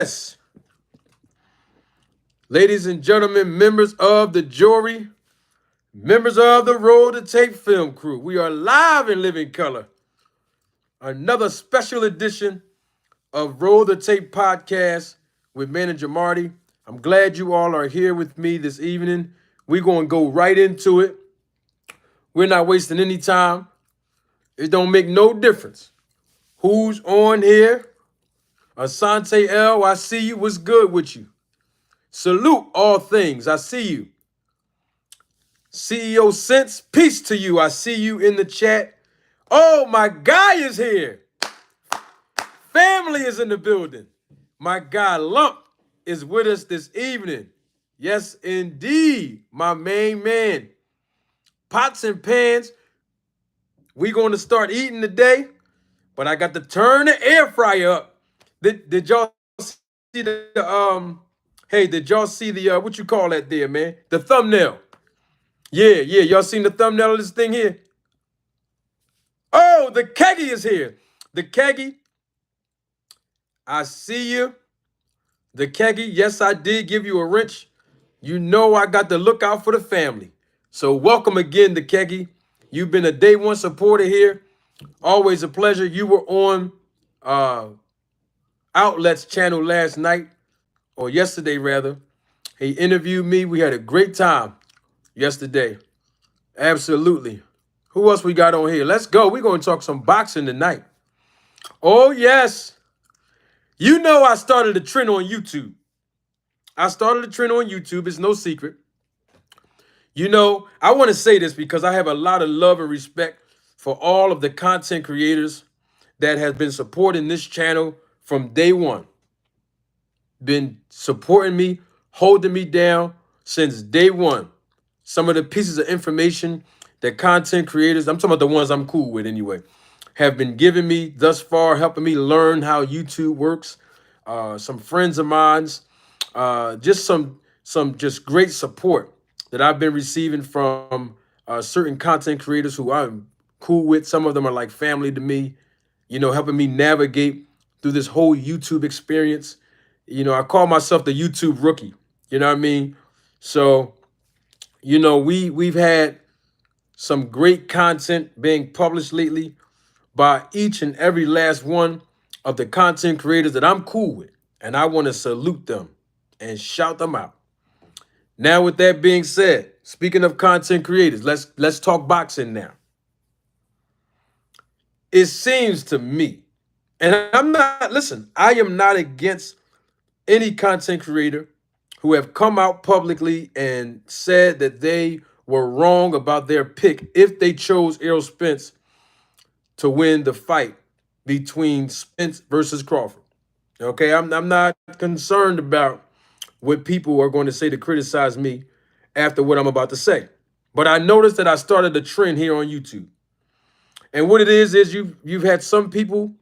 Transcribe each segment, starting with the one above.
Yes, ladies and gentlemen, members of the jury, members of the Roll to Tape film crew, we are live in living color. Another special edition of Roll the Tape podcast with Manager Marty. I'm glad you all are here with me this evening. We're going to go right into it. We're not wasting any time. It don't make no difference who's on here. Asante L, I see you. What's good with you? Salute all things. I see you. CEO Sense, peace to you. I see you in the chat. Oh, my guy is here. Family is in the building. My guy Lump is with us this evening. Yes, indeed, my main man. Pots and pans. We going to start eating today, but I got to turn the air fryer up. Did y'all see hey, did y'all see the what you call that there, man? The thumbnail. Yeah, y'all seen the thumbnail of this thing here? Oh, the keggy is here. The keggy. I see you. The keggy. Yes, I did give you a wrench. You know I got to look out for the family. So welcome again, the keggy. You've been a day one supporter here. Always a pleasure. You were on Outlet's channel last night, or yesterday rather. He interviewed me. We had a great time yesterday. Absolutely. Who else we got on here? Let's go. We're going to talk some boxing tonight. Oh, yes. You know I started a trend on YouTube. It's no secret. You know, I want to say this because I have a lot of love and respect for all of the content creators that have been supporting this channel from day one. Been supporting me, holding me down since day one. Some of the pieces of information that content creators, I'm talking about the ones I'm cool with anyway, have been giving me thus far, helping me learn how YouTube works. Some friends of mine's, just some just great support that I've been receiving from certain content creators who I'm cool with. Some of them are like family to me, you know, helping me navigate through this whole YouTube experience. You know, I call myself the YouTube rookie. You know what I mean? So, you know, we've had some great content being published lately by each and every last one of the content creators that I'm cool with. And I want to salute them and shout them out. Now, with that being said, speaking of content creators, let's talk boxing now. It seems to me, and I am not against any content creator who have come out publicly and said that they were wrong about their pick if they chose Errol Spence to win the fight between Spence versus Crawford. Okay, I'm not concerned about what people are going to say to criticize me after what I'm about to say. But I noticed that I started a trend here on YouTube. And what it is you've had some people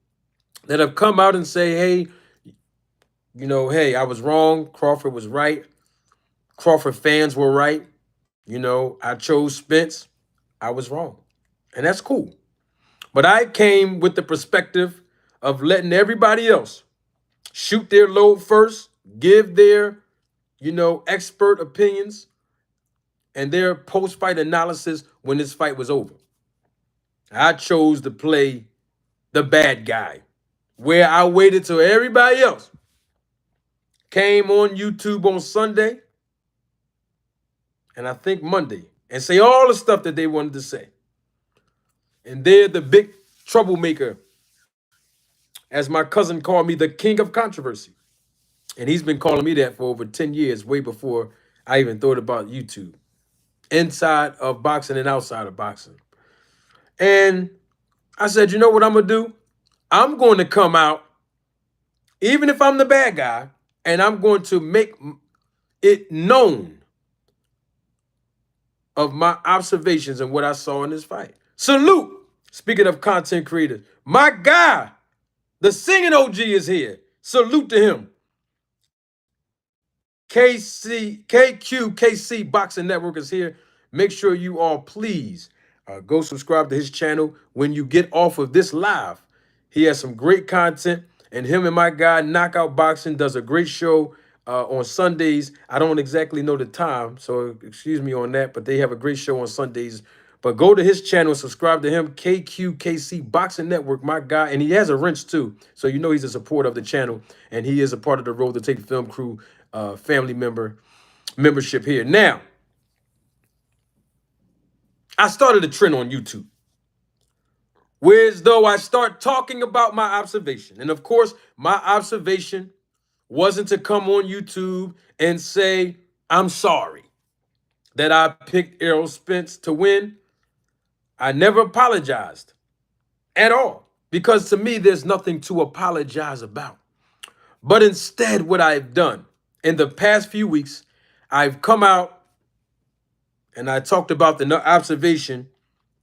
that have come out and say, hey, you know, hey, I was wrong. Crawford was right. Crawford fans were right. You know, I chose Spence. I was wrong. And that's cool. But I came with the perspective of letting everybody else shoot their load first, give their, you know, expert opinions and their post-fight analysis when this fight was over. I chose to play the bad guy, where I waited till everybody else came on YouTube on Sunday, and I think Monday, and say all the stuff that they wanted to say. And they're the big troublemaker, as my cousin called me, the king of controversy. And he's been calling me that for over 10 years, way before I even thought about YouTube. Inside of boxing and outside of boxing. And I said, you know what I'm going to do? I'm going to come out, even if I'm the bad guy, and I'm going to make it known of my observations and what I saw in this fight. Salute. Speaking of content creators, my guy, the singing OG is here. Salute to him. KC Boxing Network is here. Make sure you all please go subscribe to his channel when you get off of this live. He has some great content, And him and my guy Knockout Boxing does a great show on Sundays. I don't exactly know the time, so excuse me on that, but they have a great show on Sundays. But go to his channel and subscribe to him, KQKC Boxing Network, my guy. And he has a wrench too, so you know he's a supporter of the channel, and he is a part of the Road to Take Film Crew family membership here. Now, I started a trend on YouTube, whereas though I start talking about my observation. And of course, my observation wasn't to come on YouTube and say, I'm sorry that I picked Errol Spence to win. I never apologized at all, because to me, there's nothing to apologize about. But instead, what I've done in the past few weeks, I've come out and I talked about the observation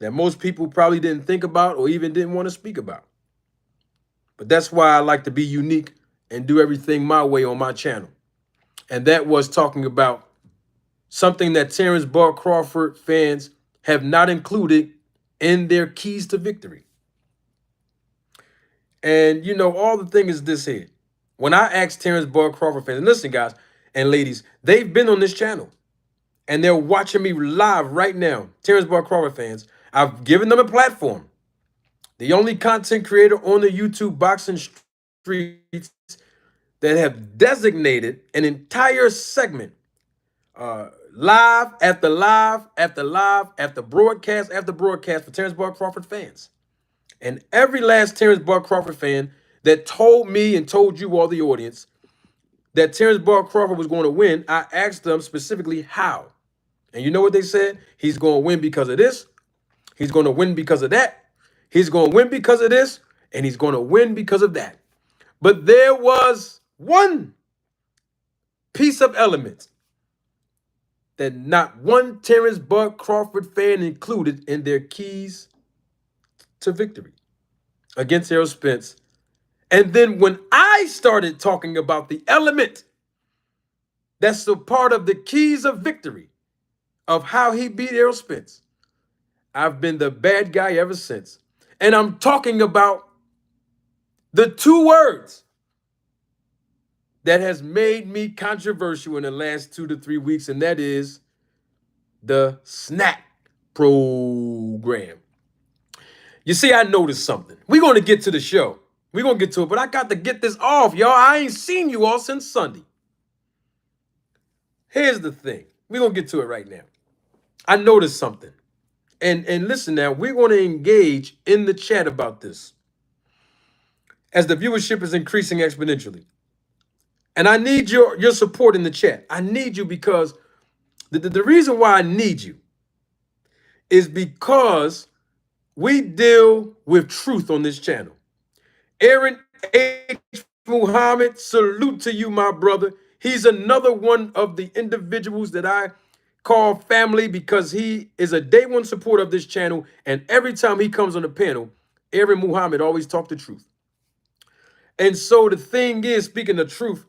that most people probably didn't think about or even didn't want to speak about. But that's why I like to be unique and do everything my way on my channel. And that was talking about something that Terence Crawford fans have not included in their keys to victory. And, you know, all the thing is this here. When I asked Terence Crawford fans, and listen, guys and ladies, they've been on this channel and they're watching me live right now. Terence Crawford fans, I've given them a platform. The only content creator on the YouTube boxing streets that have designated an entire segment, live after live after live after broadcast after broadcast for Terence Crawford fans. And every last Terence Crawford fan that told me and told you, all the audience, that Terence Crawford was going to win, I asked them specifically how. And you know what they said? He's going to win because of this. He's going to win because of that. He's going to win because of this. And he's going to win because of that. But there was one piece of element that not one Terence Crawford fan included in their keys to victory against Errol Spence. And then when I started talking about the element that's a part of the keys of victory of how he beat Errol Spence, I've been the bad guy ever since. And I'm talking about the two words that has made me controversial in the last 2 to 3 weeks, and that is the snack program. You see, I noticed something. We're going to get to the show. We're going to get to it, but I got to get this off, y'all. I ain't seen you all since Sunday. Here's the thing. We're going to get to it right now. I noticed something. And listen now, we're going to engage in the chat about this as the viewership is increasing exponentially. And I need your support in the chat. I need you because the reason why I need you is because we deal with truth on this channel. Aaron H. Muhammad, salute to you, my brother. He's another one of the individuals that I call family because he is a day one supporter of this channel. And every time he comes on the panel, Aaron Muhammad always talks the truth. And so the thing is, speaking the truth,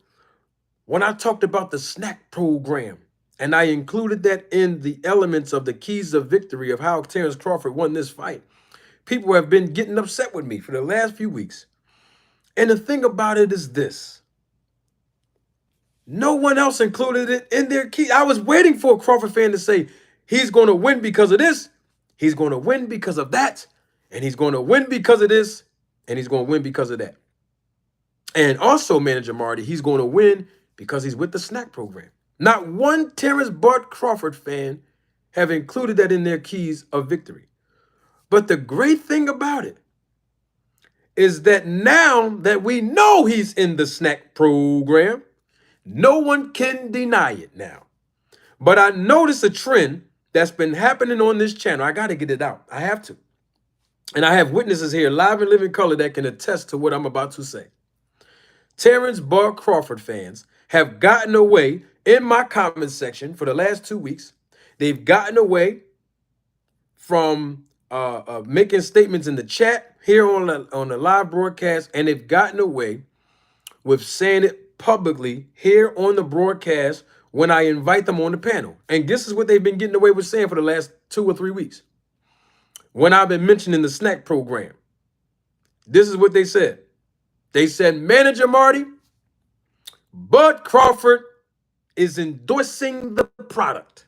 when I talked about the snack program, and I included that in the elements of the keys of victory of how Terence Crawford won this fight, people have been getting upset with me for the last few weeks. And the thing about it is this. No one else included it in their key. I was waiting for a Crawford fan to say, he's going to win because of this, he's going to win because of that, and he's going to win because of this, and he's going to win because of that. And also, Manager Marty, he's going to win because he's with the snack program. Not one Terence Crawford fan have included that in their keys of victory. But the great thing about it is that now that we know he's in the snack program, no one can deny it now. But I noticed a trend that's been happening on this channel. I got to get it out. I have to. And I have witnesses here, live and living color, that can attest to what I'm about to say. Terence Crawford fans have gotten away in my comment section for the last 2 weeks. They've gotten away from making statements in the chat here on the live broadcast, and they've gotten away with saying it publicly here on the broadcast when I invite them on the panel. And this is what they've been getting away with saying for the last 2 or 3 weeks. When I've been mentioning the snack program, this is what they said. They said, Manager Marty, Bud Crawford is endorsing the product,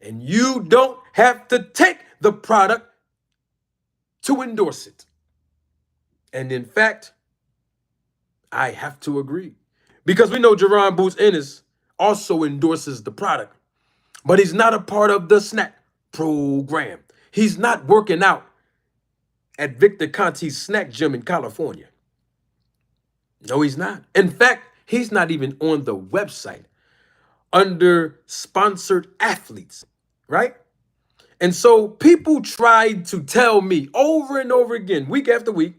and you don't have to take the product to endorse it. And in fact, I have to agree. Because we know Jerron Boots Ennis also endorses the product, but he's not a part of the snack program. He's not working out at Victor Conti's snack gym in California. No, he's not. In fact, he's not even on the website under sponsored athletes, right? And so people tried to tell me over and over again, week after week,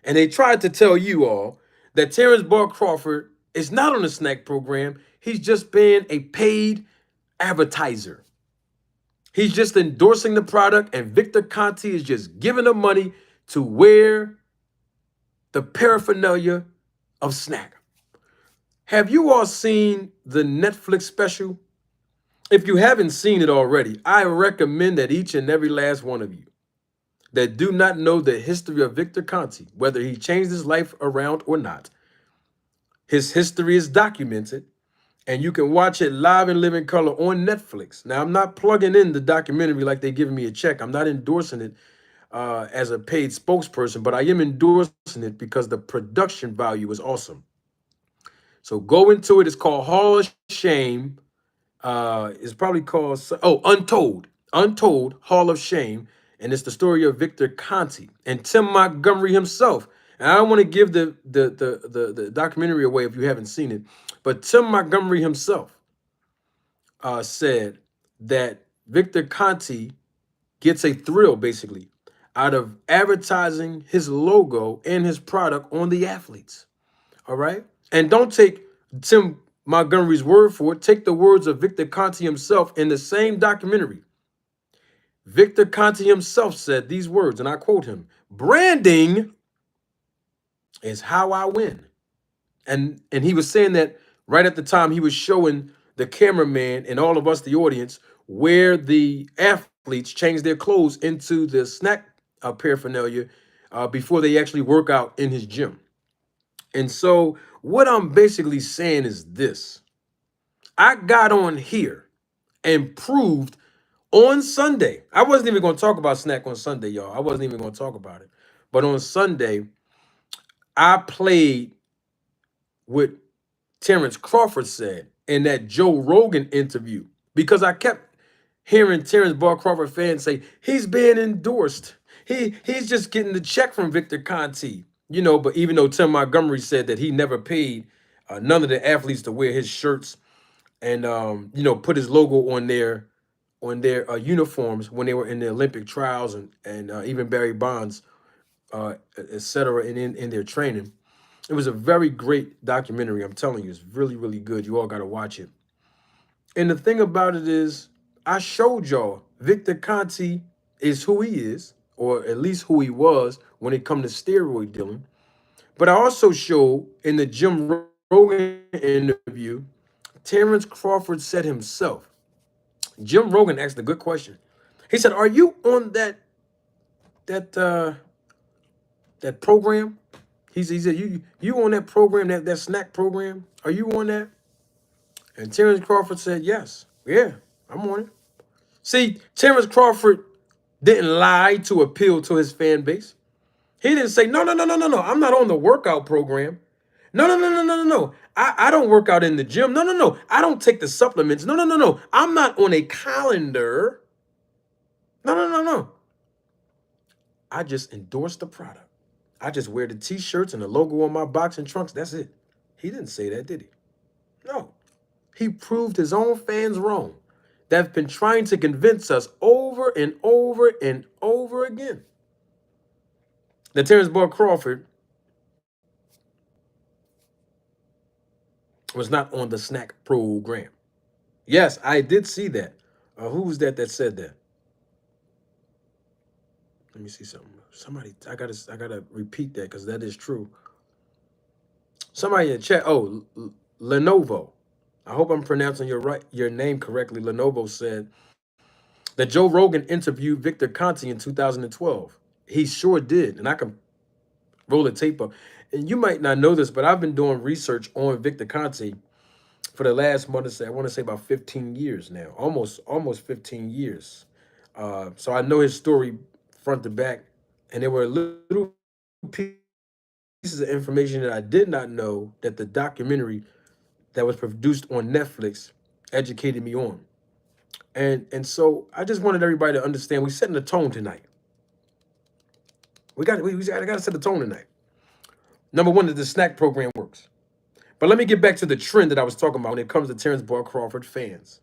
and they tried to tell you all that Terence Bud Crawford is not on the snack program. He's just being a paid advertiser. He's just endorsing the product, and Victor Conti is just giving them money to wear the paraphernalia of snack. Have you all seen the Netflix special? If you haven't seen it already, I recommend that each and every last one of you that do not know the history of Victor Conti, whether he changed his life around or not, his history is documented, and you can watch it live and live in color on Netflix. Now, I'm not plugging in the documentary like they're giving me a check. I'm not endorsing it as a paid spokesperson, but I am endorsing it because the production value is awesome. So go into it. It's called Hall of Shame. It's probably called Untold Hall of Shame, and it's the story of Victor Conti and Tim Montgomery himself. And I don't want to give the documentary away if you haven't seen it, but Tim Montgomery himself said that Victor Conti gets a thrill basically out of advertising his logo and his product on the athletes. All right. And don't take Tim Montgomery's word for it. Take the words of Victor Conti himself in the same documentary. Victor Conti himself said these words, and I quote him: branding is how I win. And he was saying that right at the time he was showing the cameraman and all of us, the audience, where the athletes change their clothes into the snack paraphernalia before they actually work out in his gym. And so what I'm basically saying is this. I got on here and proved on Sunday. I wasn't even going to talk about snack on Sunday, y'all. I wasn't even going to talk about it. But on Sunday, I played what Terence Crawford said in that Joe Rogan interview, because I kept hearing Terence Bud Crawford fans say he's being endorsed. He's just getting the check from Victor Conti, you know. But even though Tim Montgomery said that he never paid none of the athletes to wear his shirts and you know, put his logo on their uniforms when they were in the Olympic trials, and even Barry Bonds, etc. in their training. It was a very great documentary. I'm telling you, it's really, really good. You all got to watch it. And the thing about it is, I showed y'all Victor Conti is who he is, or at least who he was when it comes to steroid dealing. But I also showed in the Jim Rogan interview, Terence Crawford said himself. Jim Rogan asked a good question. He said, "Are you on that program?" He said, "You on that program, that snack program? Are you on that?" And Terence Crawford said, "Yes, yeah, I'm on it." See, Terence Crawford didn't lie to appeal to his fan base. He didn't say, "No, no, no, no, no, no. I'm not on the workout program. No, no, no, no, no, no, no. I don't work out in the gym. No, no, no. I don't take the supplements. No, no, no, no. I'm not on a calendar. No, no, no, no. I just endorse the product. I just wear the t-shirts and the logo on my boxing trunks. That's it." He didn't say that, did he? No. He proved his own fans wrong. They've been trying to convince us over and over and over again that Terence Bud Crawford was not on the snack program. Yes, I did see that. Who was that said that? Let me see something. Somebody, I gotta repeat that because that is true. Somebody in the chat. Oh, Lenovo. I hope I'm pronouncing your name correctly. Lenovo said that Joe Rogan interviewed Victor Conti in 2012. He sure did, and I can roll the tape up. And you might not know this, but I've been doing research on Victor Conte for the last month. I want to say about 15 years now, almost 15 years. So I know his story front to back, and there were little pieces of information that I did not know that the documentary that was produced on Netflix educated me on. And so I just wanted everybody to understand we're setting the tone tonight. We got to set the tone tonight. Number one, that the snack program works. But let me get back to the trend that I was talking about when it comes to Terence Bud Crawford fans.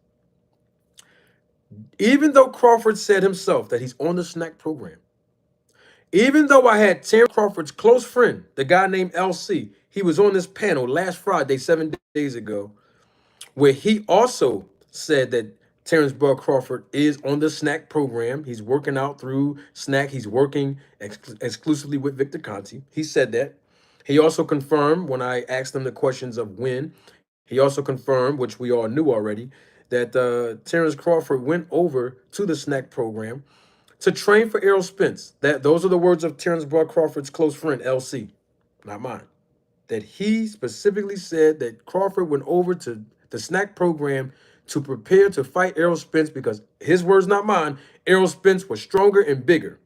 Even though Crawford said himself that he's on the snack program, even though I had Terence Crawford's close friend, the guy named LC, he was on this panel last Friday, 7 days ago, where he also said that Terence Bud Crawford is on the snack program. He's working out through snack. He's working exclusively with Victor Conte. He said that. He also confirmed when I asked him the questions of when. He also confirmed, which we all knew already, that Terence Crawford went over to the snack program to train for Errol Spence. Those are the words of Terence Bud Crawford's close friend, LC, not mine. That he specifically said that Crawford went over to the snack program to prepare to fight Errol Spence because his words, not mine, Errol Spence was stronger and bigger.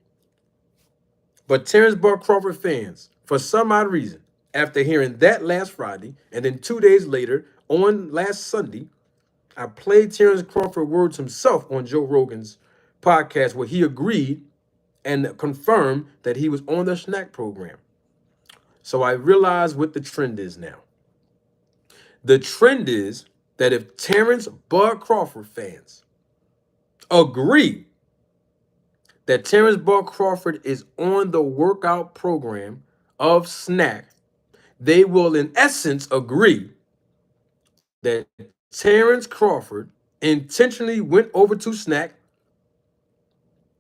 But Terence Bud Crawford fans, for some odd reason, after hearing that last Friday, and then 2 days later, on last Sunday, I played Terence Crawford words himself on Joe Rogan's podcast where he agreed and confirmed that he was on the snack program. So I realize what the trend is now. The trend is that if Terence Bud Crawford fans agree that Terence Bud Crawford is on the workout program of Snack, they will in essence agree that Terence Crawford intentionally went over to Snack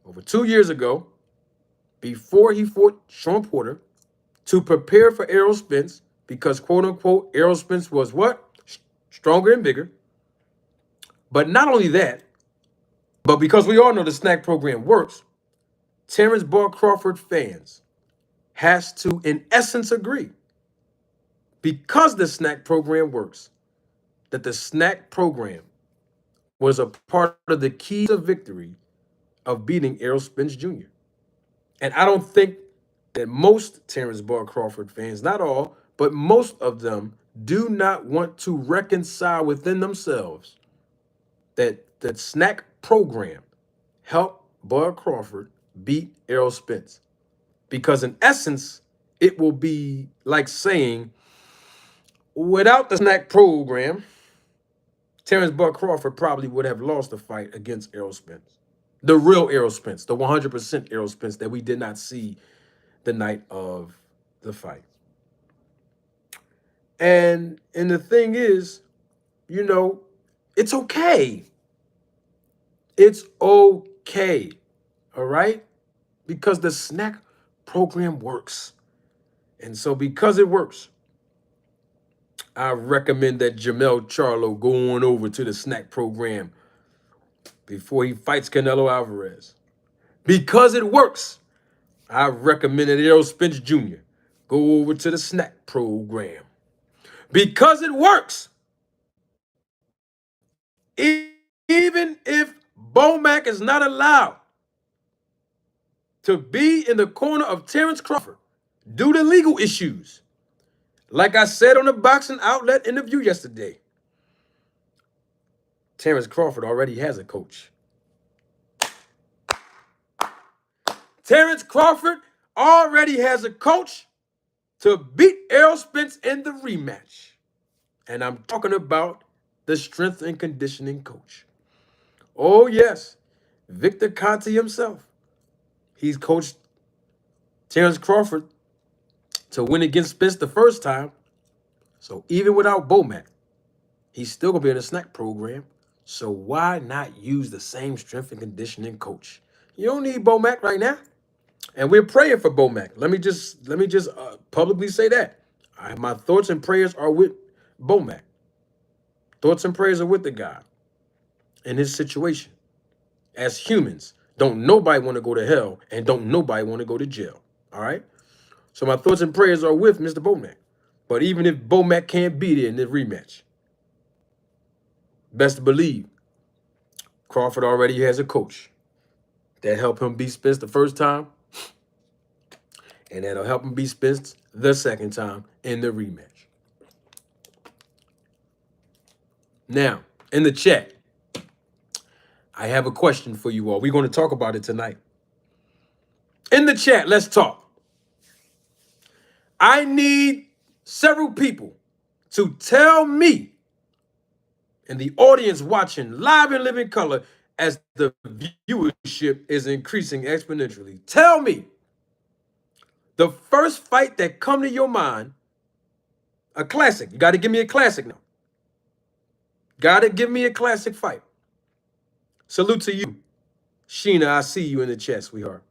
over 2 years ago before he fought Sean Porter to prepare for Errol Spence because, quote unquote, Errol Spence was what? Stronger and bigger. But not only that, but because we all know the snack program works, Terence Bud Crawford fans has to, in essence, agree because the snack program works, that the snack program was a part of the keys of victory of beating Errol Spence Jr. And I don't think that most Terence Bud Crawford fans, not all, but most of them do not want to reconcile within themselves that the snack program helped Bud Crawford beat Errol Spence. Because in essence, it will be like saying, without the snack program, Terence Bud Crawford probably would have lost the fight against Errol Spence. The real Errol Spence, the 100% Errol Spence that we did not see the night of the fight. And the thing is, you know, it's okay. It's okay. All right? Because the snack program works. And so because it works, I recommend that Jamel Charlo go on over to the snack program before he fights Canelo Alvarez. Because it works, I recommend that Errol Spence Jr. go over to the snack program. Because it works, even if Bomac is not allowed to be in the corner of Terence Crawford due to legal issues, like I said on the Boxing Outlet interview yesterday, Terence Crawford already has a coach. Terence Crawford already has a coach to beat Errol Spence in the rematch. And I'm talking about the strength and conditioning coach. Oh, yes, Victor Conte himself. He's coached Terence Crawford to win against Spence the first time. So even without Bomac, he's still going to be in the snack program. So why not use the same strength and conditioning coach? You don't need Bomac right now. And we're praying for Bomac. Let me just publicly say that. My thoughts and prayers are with Bomac. Thoughts and prayers are with the guy in his situation. As humans, don't nobody want to go to hell and don't nobody want to go to jail. All right? So my thoughts and prayers are with Mr. Bomac. But even if Bomac can't be there in this rematch, best to believe Crawford already has a coach that helped him beat Spence the first time, and that'll help him beat Spence the second time in the rematch. Now, in the chat, I have a question for you all. We're going to talk about it tonight. In the chat, let's talk. I need several people to tell me, and the audience watching live in living color as the viewership is increasing exponentially. Tell me the first fight that come to your mind, a classic. You got to give me a classic now. Got to give me a classic fight. Salute to you, Sheena. I see you in the chat, sweetheart.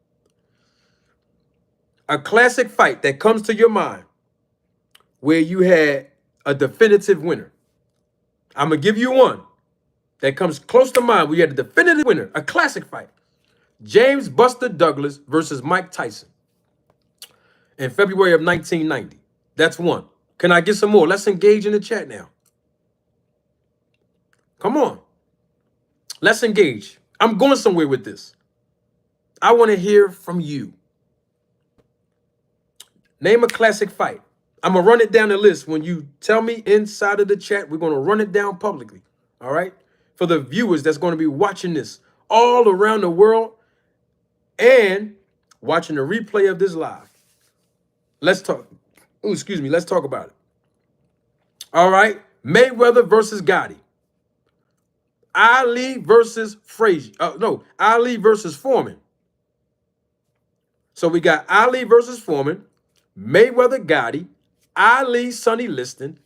A classic fight that comes to your mind where you had a definitive winner. I'm going to give you one that comes close to mind where you had a definitive winner, a classic fight. James Buster Douglas versus Mike Tyson in February of 1990. That's one. Can I get some more? Let's engage in the chat now. Come on. Let's engage. I'm going somewhere with this. I want to hear from you. Name a classic fight. I'm going to run it down the list. When you tell me inside of the chat, we're going to run it down publicly. All right? For the viewers that's going to be watching this all around the world and watching the replay of this live. Let's talk. Oh, excuse me. Let's talk about it. All right. Mayweather versus Gotti. Ali versus Frazier. Ali versus Foreman. So we got Ali versus Foreman, Mayweather Gotti, Ali Sonny Liston,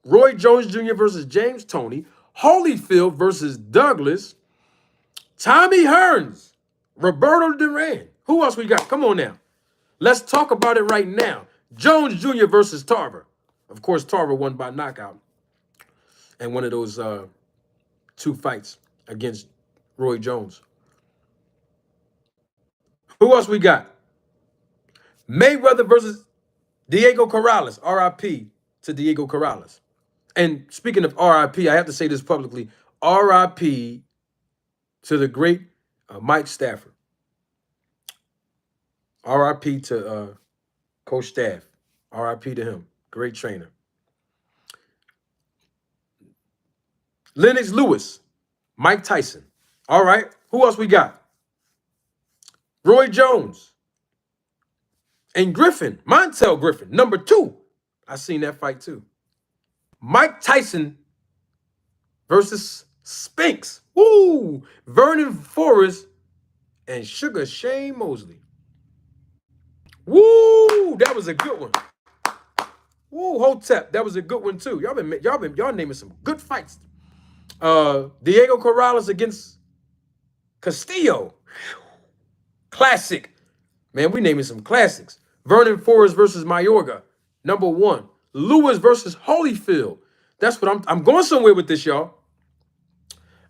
Roy Jones Jr. versus James Toney, Holyfield versus Douglas, Tommy Hearns, Roberto Duran. Who else we got? Come on now. Let's talk about it right now. Jones Jr. versus Tarver. Of course, Tarver won by knockout in one of those two fights against Roy Jones. Who else we got? Mayweather versus Diego Corrales. R.I.P. to Diego Corrales. And speaking of R.I.P., I have to say this publicly. R.I.P. to the great Mike Stafford. R.I.P. to Coach Staff. R.I.P. to him. Great trainer. Lennox Lewis. Mike Tyson. All right. Who else we got? Roy Jones. And Griffin. Montel Griffin. Number 2. I seen that fight too. Mike Tyson versus Spence. Woo! Vernon Forrest and Sugar Shane Mosley. Woo! That was a good one. Woo, Hotep. That was a good one too. Y'all naming some good fights. Diego Corrales against Castillo. Classic. Man, we naming some classics. Vernon Forrest versus Mayorga. Number 1. Lewis versus Holyfield. That's what I'm going somewhere with this, y'all.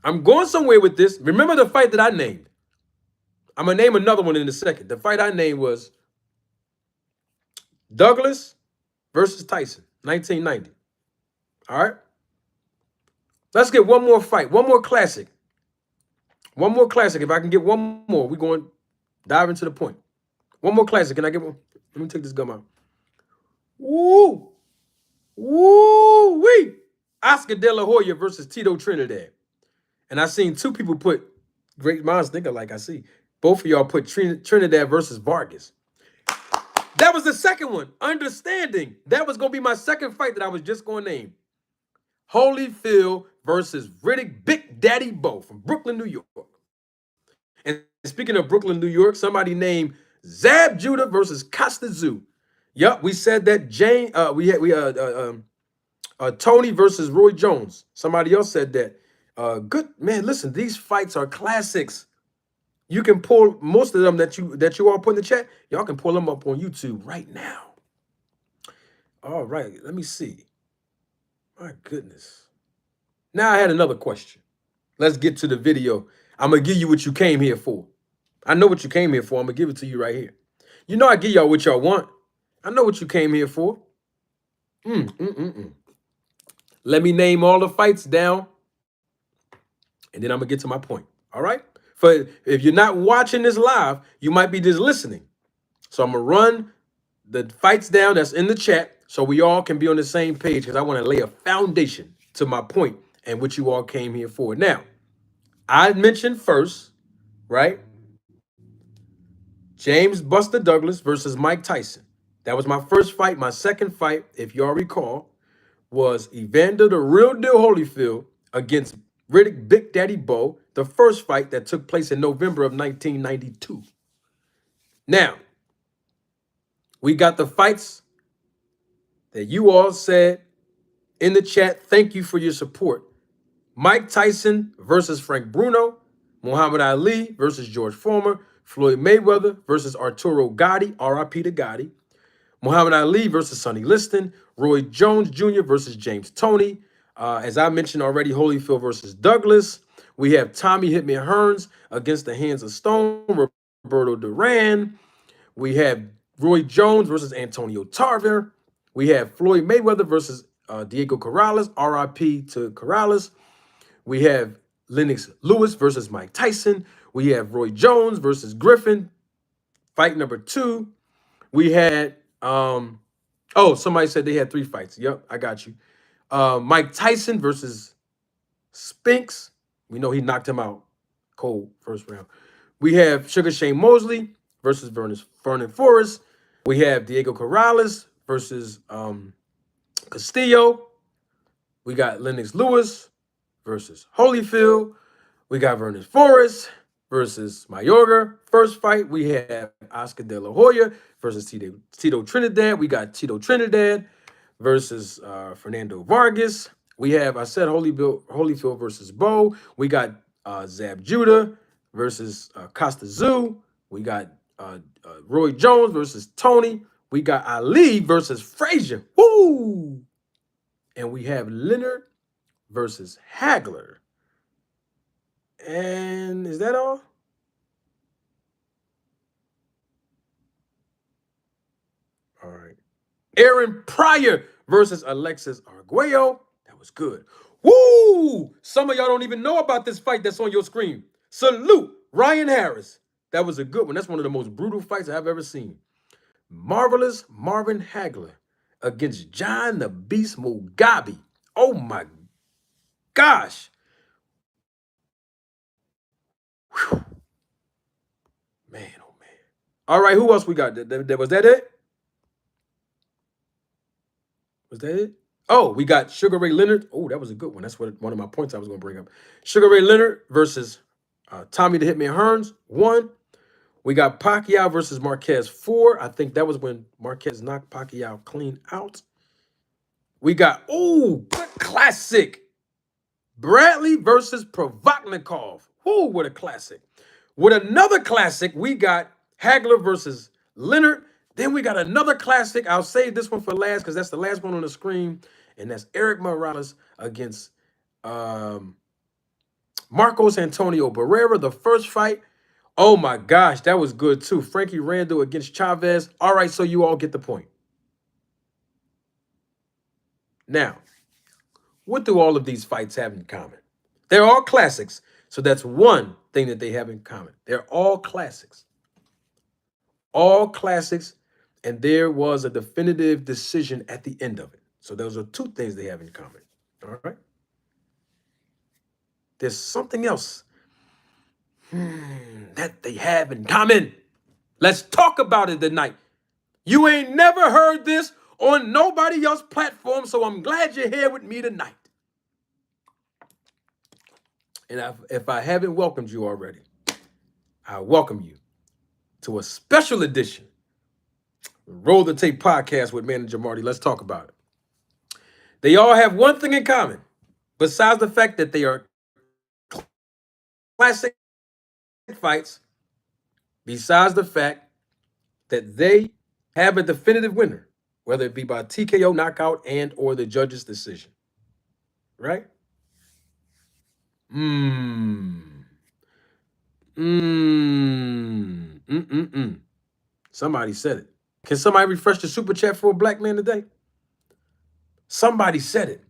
I'm going somewhere with this. Remember the fight that I named. I'm going to name another one in a second. The fight I named was Douglas versus Tyson, 1990. All right? Let's get one more fight. One more classic. One more classic. If I can get one more, we're going to dive into the point. One more classic. Can I get one? Let me take this gum out. Woo! Woo-wee! Oscar De La Hoya versus Tito Trinidad. And I seen two people put, great minds think alike, I see. Both of y'all put Trinidad versus Vargas. That was the second one. Understanding. That was going to be my second fight that I was just going to name. Holyfield versus Riddick Big Daddy Bo from Brooklyn, New York. And speaking of Brooklyn, New York, somebody named Zab Judah versus Costa Zoo. Yup, we said that Tony versus Roy Jones. Somebody else said that. Good man, listen, these fights are classics. You can pull most of them that you all put in the chat. Y'all can pull them up on YouTube right now. All right, let me see. My goodness. Now I had another question. Let's get to the video. I'm going to give you what you came here for. I know what you came here for. I'm going to give it to you right here. You know I give y'all what y'all want. I know what you came here for. Let me name all the fights down, and then I'm gonna get to my point. All right. For if you're not watching this live, you might be just listening. So I'm gonna run the fights down that's in the chat so we all can be on the same page because I want to lay a foundation to my point and what you all came here for. Now, I mentioned first, right? James Buster Douglas versus Mike Tyson. That was my first fight. My second fight, if y'all recall, was Evander the Real Deal Holyfield against Riddick Big Daddy Bo, the first fight that took place in November of 1992. Now, we got the fights that you all said in the chat. Thank you for your support. Mike Tyson versus Frank Bruno, Muhammad Ali versus George Foreman, Floyd Mayweather versus Arturo Gotti, RIP to Gotti, Muhammad Ali versus Sonny Liston, Roy Jones Jr. versus James Toney. As I mentioned already, Holyfield versus Douglas. We have Tommy Hitman Hearns against the Hands of Stone, Roberto Duran. We have Roy Jones versus Antonio Tarver. We have Floyd Mayweather versus Diego Corrales, RIP to Corrales. We have Lennox Lewis versus Mike Tyson. We have Roy Jones versus Griffin. Fight number 2. We had oh, somebody said they had 3 fights. Yep, I got you. Mike Tyson versus Spinks. We know he knocked him out cold first round. We have Sugar Shane Mosley versus Vernon Forrest. We have Diego Corrales versus Castillo. We got Lennox Lewis versus Holyfield. We got Vernon Forrest versus Mayorga. First fight, we have Oscar De La Hoya versus Tito Trinidad. We got Tito Trinidad versus Fernando Vargas. We have, I said, Holyfield versus Bo. We got Zab Judah versus Costa Zoo. We got Roy Jones versus Tony. We got Ali versus Frazier. Woo! And we have Leonard versus Hagler. And is that all? All right. Aaron Pryor versus Alexis Arguello. That was good. Woo! Some of y'all don't even know about this fight that's on your screen. Salute Ryan Harris. That was a good one. That's one of the most brutal fights I've ever seen. Marvelous Marvin Hagler against John the Beast Mugabe. Oh my gosh. Whew. Man, oh man. All right, who else we got? Was that it? Was that it? Oh, we got Sugar Ray Leonard. Oh, that was a good one. That's one of my points I was going to bring up. Sugar Ray Leonard versus Tommy the Hitman Hearns, 1. We got Pacquiao versus Marquez, 4. I think that was when Marquez knocked Pacquiao clean out. We got, good classic. Bradley versus Provodnikov. What a classic. With another classic, we got Hagler versus Leonard. Then we got another classic. I'll save this one for last because that's the last one on the screen. And that's Eric Morales against Marcos Antonio Barrera. The first fight. Oh my gosh, that was good too. Frankie Randall against Chavez. All right, so you all get the point. Now, what do all of these fights have in common? They're all classics. So that's one thing that they have in common. They're all classics. All classics. And there was a definitive decision at the end of it. So those are 2 things they have in common. All right. There's something else that they have in common. Let's talk about it tonight. You ain't never heard this on nobody else's platform, so I'm glad you're here with me tonight. And if I haven't welcomed you already, I welcome you to a special edition Roll the Tape podcast with Manager Marty. Let's talk about it. They all have one thing in common, besides the fact that they are classic fights, besides the fact that they have a definitive winner, whether it be by TKO knockout and or the judge's decision. Right? Somebody said it. Can somebody refresh the super chat for a black man today? Somebody said it,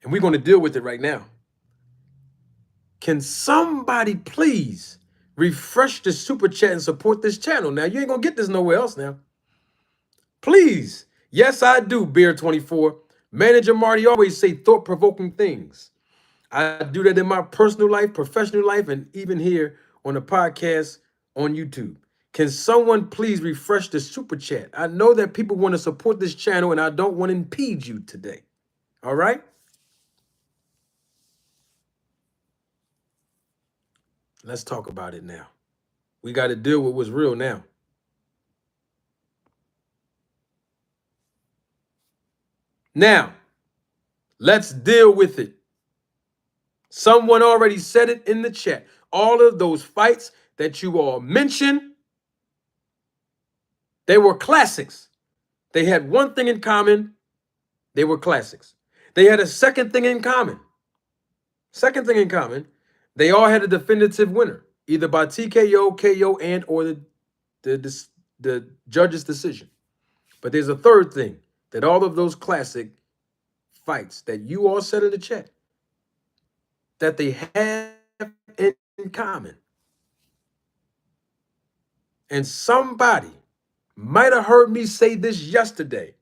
and we're going to deal with it right now. Can somebody please refresh the super chat and support this channel? Now, you ain't going to get this nowhere else now. Please. Yes, I do, Bear24. Manager Marty always say thought-provoking things. I do that in my personal life, professional life, and even here on the podcast on YouTube. Can someone please refresh the super chat? I know that people want to support this channel, and I don't want to impede you today. All right? Let's talk about it now. We got to deal with what's real now. Now, let's deal with it. Someone already said it in the chat. All of those fights that you all mentioned, they were classics. They had one thing in common. They were classics. They had a second thing in common. Second thing in common, they all had a definitive winner, either by TKO, KO, and or the judge's decision. But there's a third thing, that all of those classic fights that you all said in the chat, that they have in common. And somebody might have heard me say this yesterday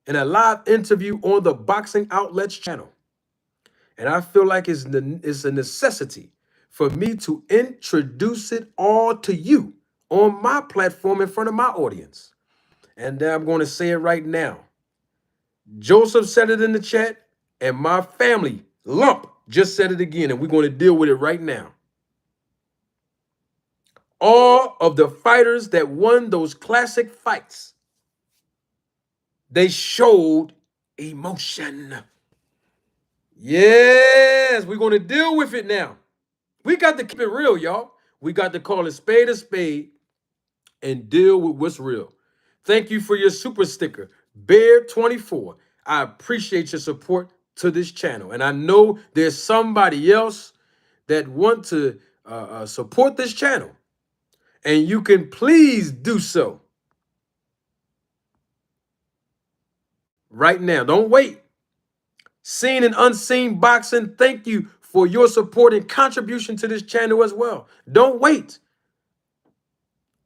in a live interview on the Boxing Outlets channel. And I feel like it's a necessity for me to introduce it all to you on my platform in front of my audience. And I'm going to say it right now. Joseph said it in the chat, and my family, Lump, just said it again, and we're going to deal with it right now. All of the fighters that won those classic fights, they showed emotion. Yes, we're going to deal with it now. We got to keep it real, y'all. We got to call a spade and deal with what's real. Thank you for your super sticker, Bear24. I appreciate your support to this channel. And I know there's somebody else that want to support this channel. And you can please do so right now. Don't wait. Seen and unseen boxing, thank you for your support and contribution to this channel as well. Don't wait.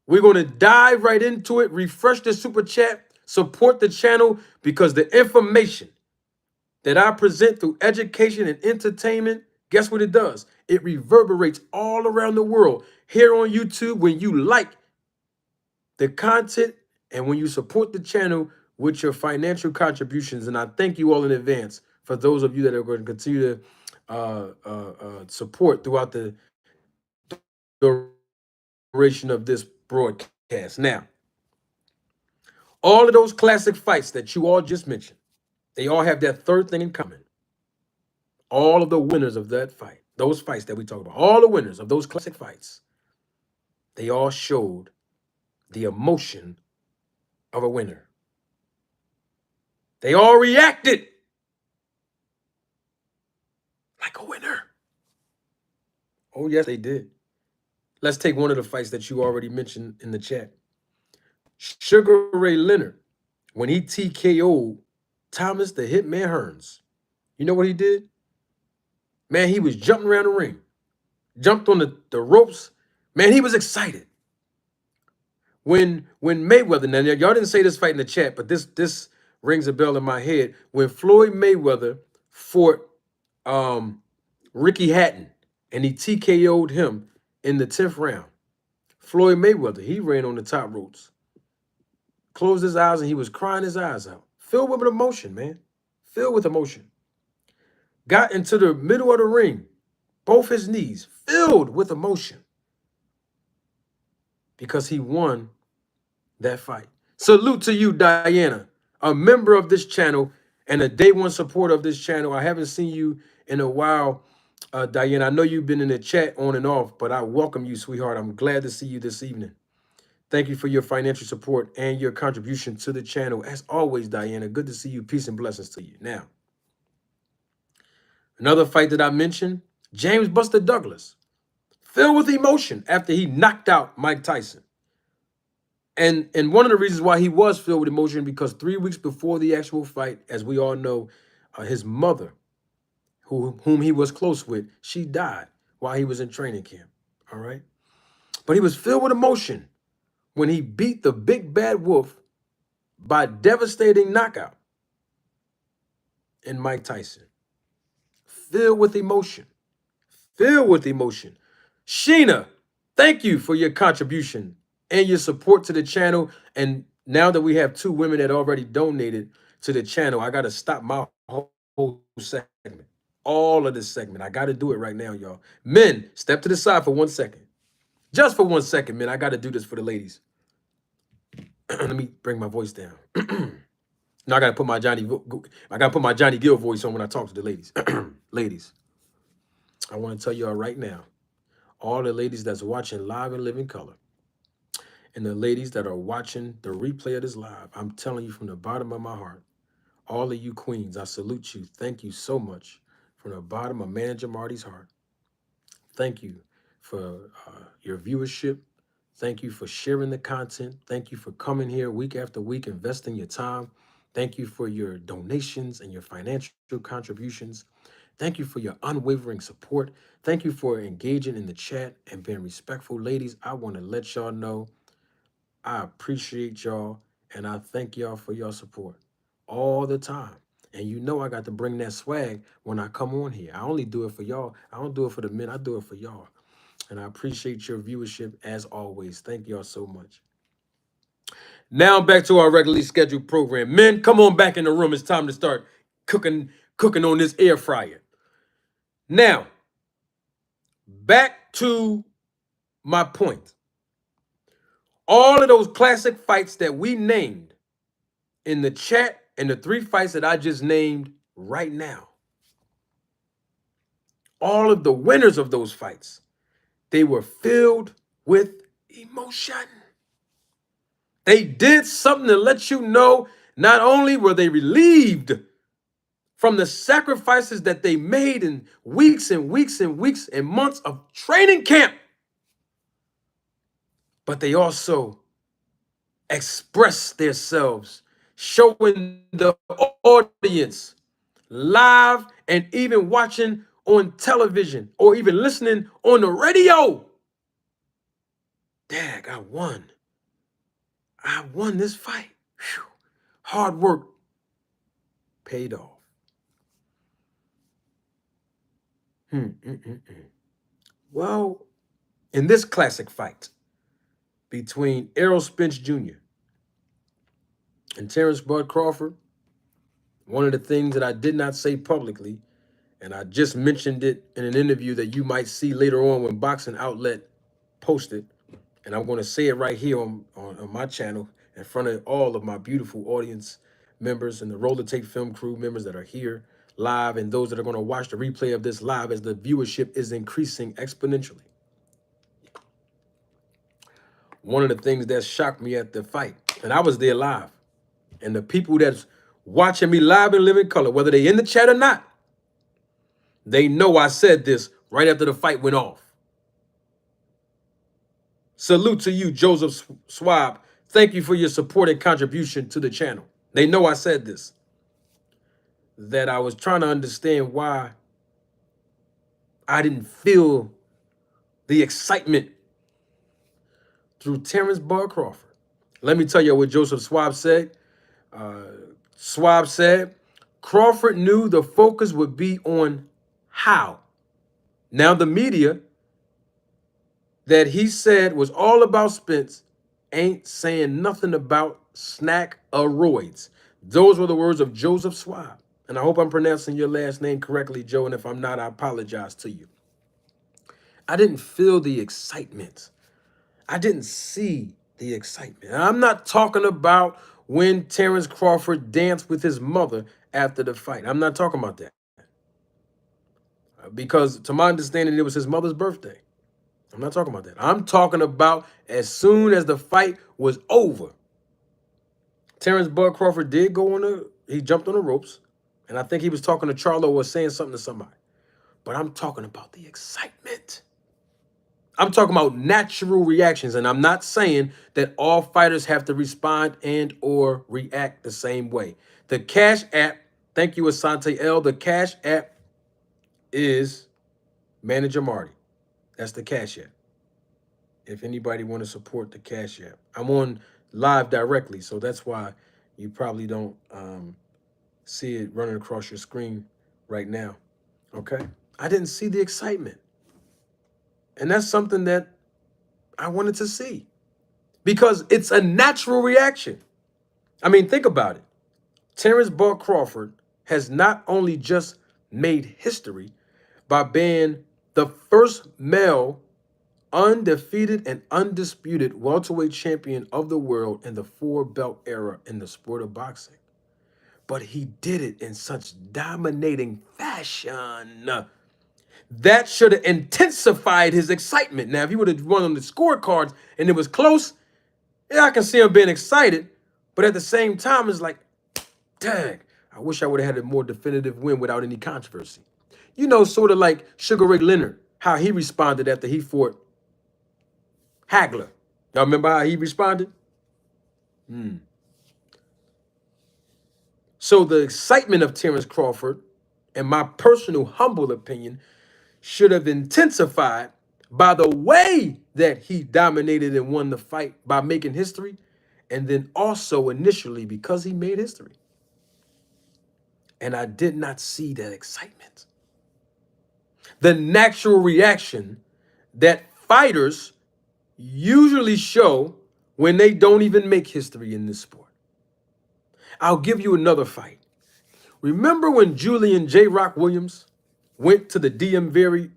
We're going to dive right into it, refresh the super chat, support the channel, because the information that I present through education and entertainment, guess what it does? It reverberates all around the world. Here on YouTube, when you like the content and when you support the channel with your financial contributions, and I thank you all in advance for those of you that are going to continue to support throughout the duration of this broadcast. Now, all of those classic fights that you all just mentioned, they all have that third thing in common. All of the winners of that fight, those fights that we talk about, all the winners of those classic fights, they all showed the emotion of a winner. They all reacted like a winner. Oh, yes, they did. Let's take one of the fights that you already mentioned in the chat. Sugar Ray Leonard, when he TKO'd Thomas the Hitman Hearns, you know what he did? Man, he was jumping around the ring, jumped on the ropes. Man, he was excited. When Mayweather, now y'all didn't say this fight in the chat, but this rings a bell in my head. When Floyd Mayweather fought Ricky Hatton and he TKO'd him in the 10th round, Floyd Mayweather, he ran on the top ropes, closed his eyes, and he was crying his eyes out, filled with emotion, man, filled with emotion. Got into the middle of the ring, both his knees filled with emotion, because he won that fight. Salute to you, Diana, a member of this channel and a day one supporter of this channel. I haven't seen you in a while, Diana. I know you've been in the chat on and off, but I welcome you, sweetheart. I'm glad to see you this evening. Thank you for your financial support and your contribution to the channel. As always, Diana, good to see you. Peace and blessings to you. Now, another fight that I mentioned, James Buster Douglas, filled with emotion after he knocked out Mike Tyson. And one of the reasons why he was filled with emotion, because 3 weeks before the actual fight, as we all know, his mother, whom he was close with, she died while he was in training camp. All right. But he was filled with emotion when he beat the big bad wolf by devastating knockout in Mike Tyson. Filled with emotion. Filled with emotion. Sheena, thank you for your contribution and your support to the channel. And now that we have 2 women that already donated to the channel, I got to stop my whole segment. All of this segment. I got to do it right now, y'all. Men, step to the side for 1 second. Just for 1 second, men. I got to do this for the ladies. Let me bring my voice down. Now I got to put my Johnny Gill voice on when I talk to the ladies. Ladies, I want to tell y'all right now, all the ladies that's watching live and living color, and the ladies that are watching the replay of this live, I'm telling you from the bottom of my heart, all of you queens, I salute you. Thank you so much from the bottom of Manager Marty's heart. Thank you for your viewership. Thank you for sharing the content. Thank you for coming here week after week, investing your time. Thank you for your donations and your financial contributions. Thank you for your unwavering support. Thank you for engaging in the chat and being respectful. Ladies, I want to let y'all know I appreciate y'all, and I thank y'all for your support all the time. And you know I got to bring that swag when I come on here. I only do it for y'all. I don't do it for the men. I do it for y'all. And I appreciate your viewership as always. Thank y'all so much. Now back to our regularly scheduled program. Men, come on back in the room. It's time to start cooking on this air fryer. Now, back to my point. All of those classic fights that we named in the chat and the 3 fights that I just named right now, all of the winners of those fights, they were filled with emotion. They did something to let you know not only were they relieved from the sacrifices that they made in weeks and weeks and weeks and months of training camp, but they also expressed themselves, showing the audience live and even watching on television or even listening on the radio. Dag, I won. I won this fight. Whew. Hard work paid off. Well, in this classic fight between Errol Spence Jr. and Terence Bud Crawford, one of the things that I did not say publicly, and I just mentioned it in an interview that you might see later on when Boxing Outlet posted, and I'm going to say it right here on my channel in front of all of my beautiful audience members and the Roller Tape Film crew members that are here live and those that are going to watch the replay of this live as the viewership is increasing exponentially. One of the things that shocked me at the fight, and I was there live, and the people that's watching me live in living color, whether they in the chat or not, they know I said this right after the fight went off. Salute to you, Joseph Swab. Thank you for your support and contribution to the channel. They know I said this, that I was trying to understand why I didn't feel the excitement through Terence Bud Crawford. Let me tell you what Joseph Swab said. Swab said, Crawford knew the focus would be on how. Now the media that he said was all about Spence ain't saying nothing about snack-aroids. Those were the words of Joseph Swab. And I hope I'm pronouncing your last name correctly, Joe. And if I'm not, I apologize to you. I didn't feel the excitement. I didn't see the excitement. And I'm not talking about when Terence Crawford danced with his mother after the fight. I'm not talking about that. Because to my understanding, it was his mother's birthday. I'm not talking about that. I'm talking about as soon as the fight was over, Terence Bud Crawford did he jumped on the ropes, and I think he was talking to Charlo or saying something to somebody. But I'm talking about the excitement. I'm talking about natural reactions, and I'm not saying that all fighters have to respond and or react the same way. The Cash App, thank you, Asante L. The Cash App is Manager Marty. That's the Cash App. If anybody want to support the Cash App, I'm on live directly, so that's why you probably don't see it running across your screen right now. Okay, I didn't see the excitement, and that's something that I wanted to see because it's a natural reaction. I mean, think about it. Terence Bud Crawford has not only just made history by being the first male undefeated and undisputed welterweight champion of the world in the four-belt era in the sport of boxing, but he did it in such dominating fashion. That should have intensified his excitement. Now, if he would have won on the scorecards and it was close, yeah, I can see him being excited. But at the same time, it's like, dang, I wish I would have had a more definitive win without any controversy. You know, sort of like Sugar Ray Leonard, how he responded after he fought Hagler. Y'all remember how he responded? So the excitement of Terence Crawford, in my personal humble opinion, should have intensified by the way that he dominated and won the fight by making history, and then also initially because he made history. And I did not see that excitement. The natural reaction that fighters usually show when they don't even make history in this sport. I'll give you another fight. Remember when Julian J. Rock Williams went to the DMV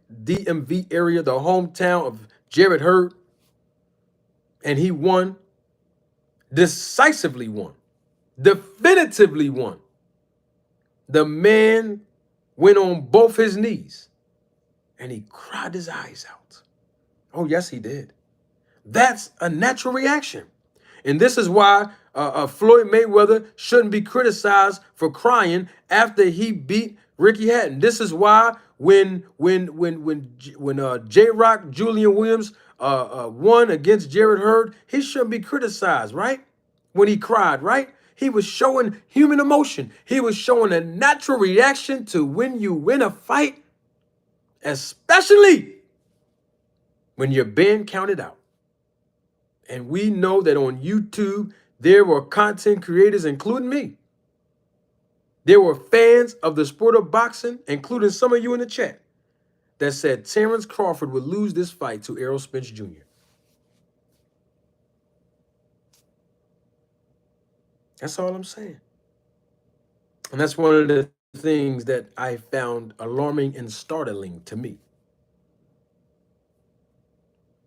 area, the hometown of Jarrett Hurd, and he won, decisively won, definitively won. The man went on both his knees and he cried his eyes out. Oh, yes, he did. That's a natural reaction. And this is why Floyd Mayweather shouldn't be criticized for crying after he beat Ricky Hatton. This is why when J. Rock Julian Williams won against Jarrett Hurd, he shouldn't be criticized, right? When he cried, right? He was showing human emotion. He was showing a natural reaction to when you win a fight, especially when you're being counted out. And we know that on YouTube, there were content creators, including me. There were fans of the sport of boxing, including some of you in the chat, that said Terence Crawford would lose this fight to Errol Spence Jr. That's all I'm saying. And that's one of the things that I found alarming and startling to me.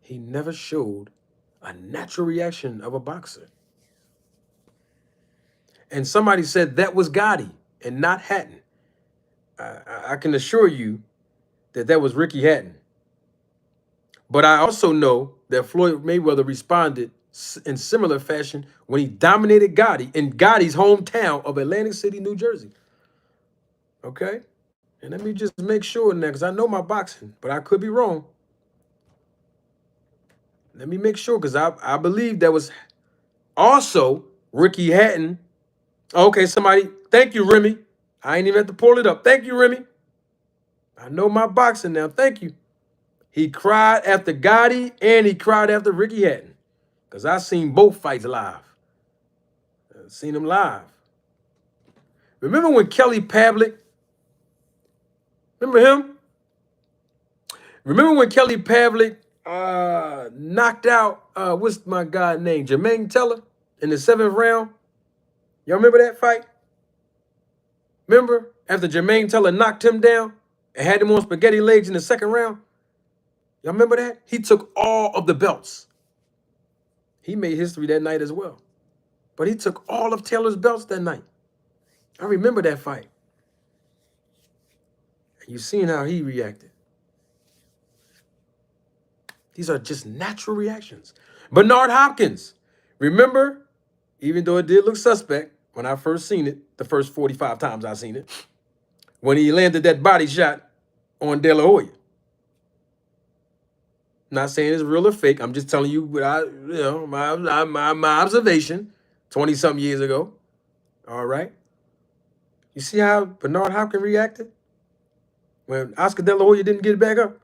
He never showed a natural reaction of a boxer. And somebody said that was Gotti and not Hatton. I can assure you that that was Ricky Hatton. But I also know that Floyd Mayweather responded in similar fashion when he dominated Gotti in Gotti's hometown of Atlantic City, New Jersey. Okay? And let me just make sure now, because I know my boxing, but I could be wrong. Let me make sure, because I believe that was also Ricky Hatton. Okay, somebody, thank you, Remy. I ain't even have to pull it up. Thank you, Remy. I know my boxing now. Thank you. He cried after Gotti and he cried after Ricky Hatton. Because I seen both fights live. I've seen them live. Remember when Kelly Pavlik, remember him? Remember when Kelly Pavlik knocked out, what's my guy's name? Jermaine Teller in the 7th round? Y'all remember that fight? Remember after Jermaine Teller knocked him down and had him on spaghetti legs in the 2nd round? Y'all remember that? He took all of the belts. He made history that night as well. But he took all of Taylor's belts that night. I remember that fight. And you seen how he reacted. These are just natural reactions. Bernard Hopkins. Remember, even though it did look suspect when I first seen it, the first 45 times I seen it, when he landed that body shot on De La Hoya. Not saying it's real or fake. I'm just telling you what my observation 20 something years ago. All right. You see how Bernard Hopkins reacted when Oscar De La Hoya didn't get it back up?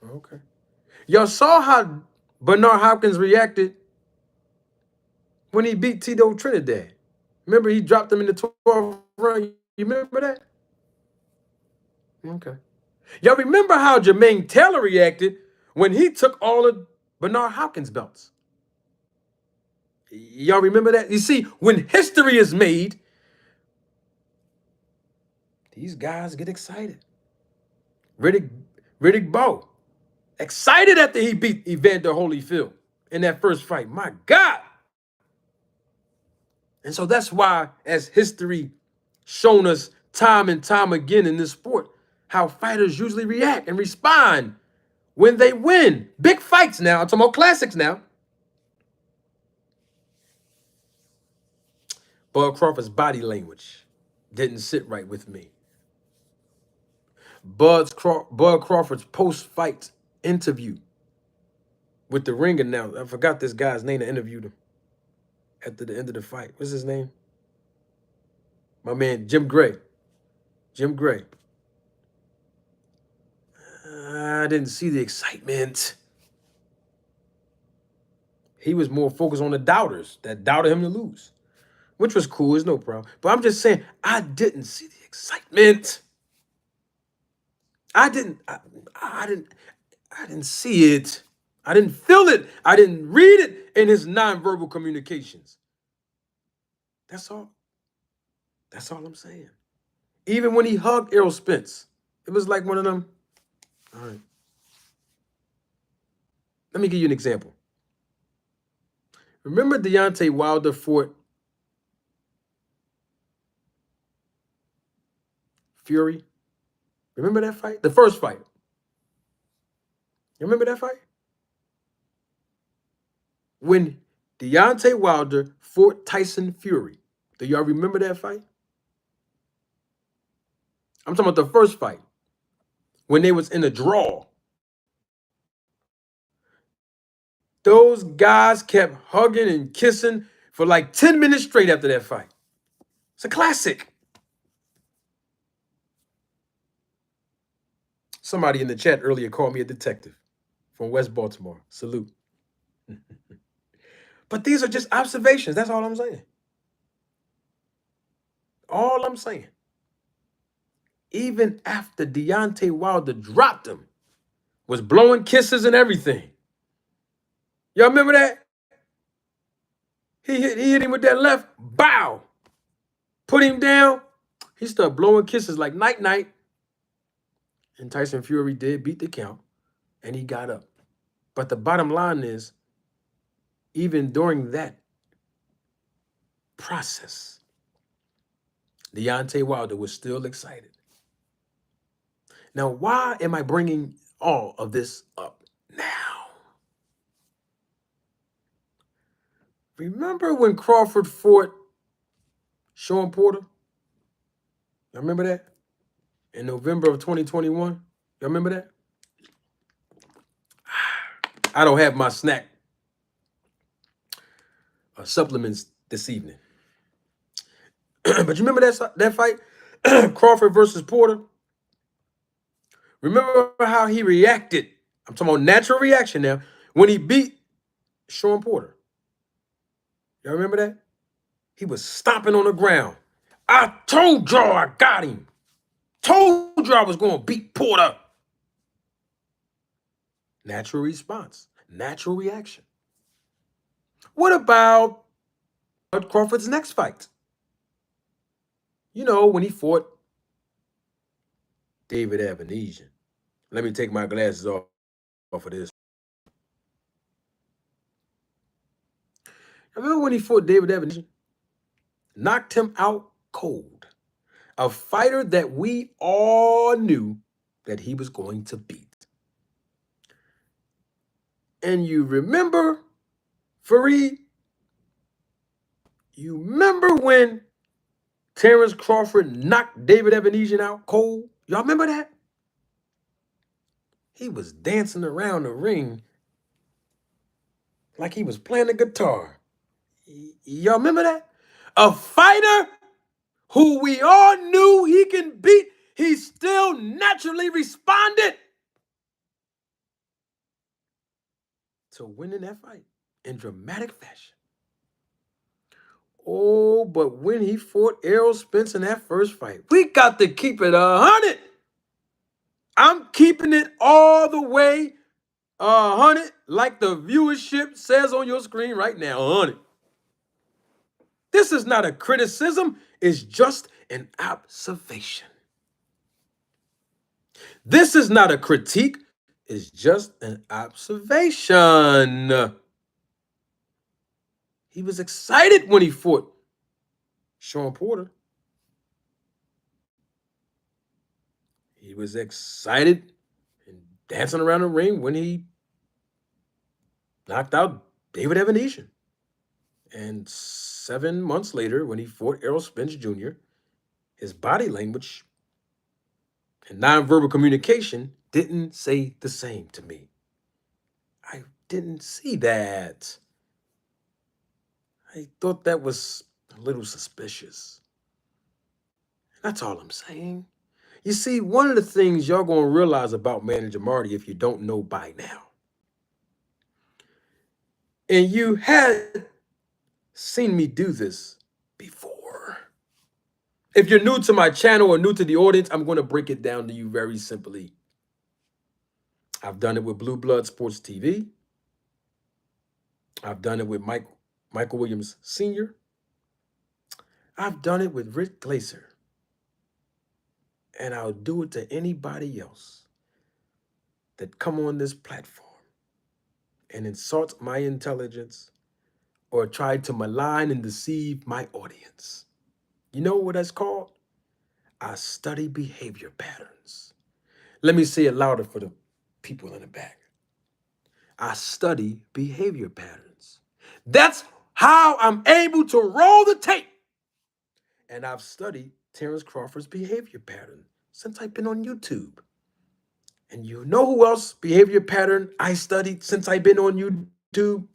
Okay. Y'all saw how Bernard Hopkins reacted when he beat Tito Trinidad. Remember, he dropped him in the 12th round. You remember that? Okay. Y'all remember how Jermaine Taylor reacted when he took all of Bernard Hopkins' belts? Y'all remember that? You see, when history is made, these guys get excited. Riddick, Riddick Bowe, excited after he beat Evander Holyfield in that first fight. My God. And so that's why, as history shown us time and time again in this sport, how fighters usually react and respond when they win. Big fights now. I'm talking about classics now. Bud Crawford's body language didn't sit right with me. Bud Crawford's post-fight interview with the ring announcer. I forgot this guy's name that interviewed him at the end of the fight. What's his name? My man, Jim Gray. Jim Gray. I didn't see the excitement. He was more focused on the doubters that doubted him to lose, which was cool. It's no problem. But I'm just saying, I didn't see the excitement. I didn't see it. I didn't feel it. I didn't read it in his nonverbal communications. That's all. That's all I'm saying. Even when he hugged Errol Spence, it was like one of them. All right. Let me give you an example. Remember Deontay Wilder fought Fury? Remember that fight? The first fight. You remember that fight? When Deontay Wilder fought Tyson Fury. Do y'all remember that fight? I'm talking about the first fight. When they was in a draw. Those guys kept hugging and kissing for like 10 minutes straight after that fight. It's a classic. Somebody in the chat earlier called me a detective from West Baltimore. Salute. But these are just observations. That's all I'm saying. All I'm saying. Even after Deontay Wilder dropped him, was blowing kisses and everything. Y'all remember that? He hit him with that left, bow. Put him down. He started blowing kisses like night-night. And Tyson Fury did beat the count, and he got up. But the bottom line is, even during that process, Deontay Wilder was still excited. Now, why am I bringing all of this up now? Remember when Crawford fought Sean Porter? Y'all remember that? In November of 2021? Y'all remember that? I don't have my snack supplements this evening. But you remember that fight? Crawford versus Porter? Remember how he reacted? I'm talking about natural reaction now. When he beat Sean Porter. Y'all remember that? He was stomping on the ground. I told y'all I got him. Told you I was going to beat Porter. Natural response. Natural reaction. What about Crawford's next fight? You know, when he fought David Avenesian. Let me take my glasses off of this. Remember when he fought David Avenesian? Knocked him out cold. A fighter that we all knew that he was going to beat. And you remember, Fareed, you remember when Terence Crawford knocked David Avenesian out cold? Y'all remember that? he was dancing around the ring like he was playing the guitar. Y'all remember that? A fighter who we all knew he can beat, he still naturally responded to winning that fight in dramatic fashion. Oh, but when he fought Errol Spence in that first fight, we got to keep it 100. I'm keeping it all the way 100, like the viewership says on your screen right now, 100. This is not a criticism, it's just an observation. This is not a critique, it's just an observation. He was excited when he fought Sean Porter. He was excited and dancing around the ring when he knocked out David Evanesian. And 7 months later, when he fought Errol Spence Jr., his body language and nonverbal communication didn't say the same to me. I didn't see that. I thought that was a little suspicious. That's all I'm saying. You see, one of the things y'all gonna realize about Manager Marty, if you don't know by now, and you had seen me do this before. If you're new to my channel or new to the audience, I'm going to break it down to you very simply. I've done it with Blue Blood Sports TV. I've done it with Michael Williams Sr. I've done it with Rick Glazer. And I'll do it to anybody else that come on this platform and insult my intelligence or try to malign and deceive my audience. You know what that's called? I study behavior patterns. Let me say it louder for the people in the back. I study behavior patterns. That's how I'm able to roll the tape. And I've studied Terence Crawford's behavior pattern since I've been on YouTube. And you know who else behavior pattern I studied since I've been on YouTube?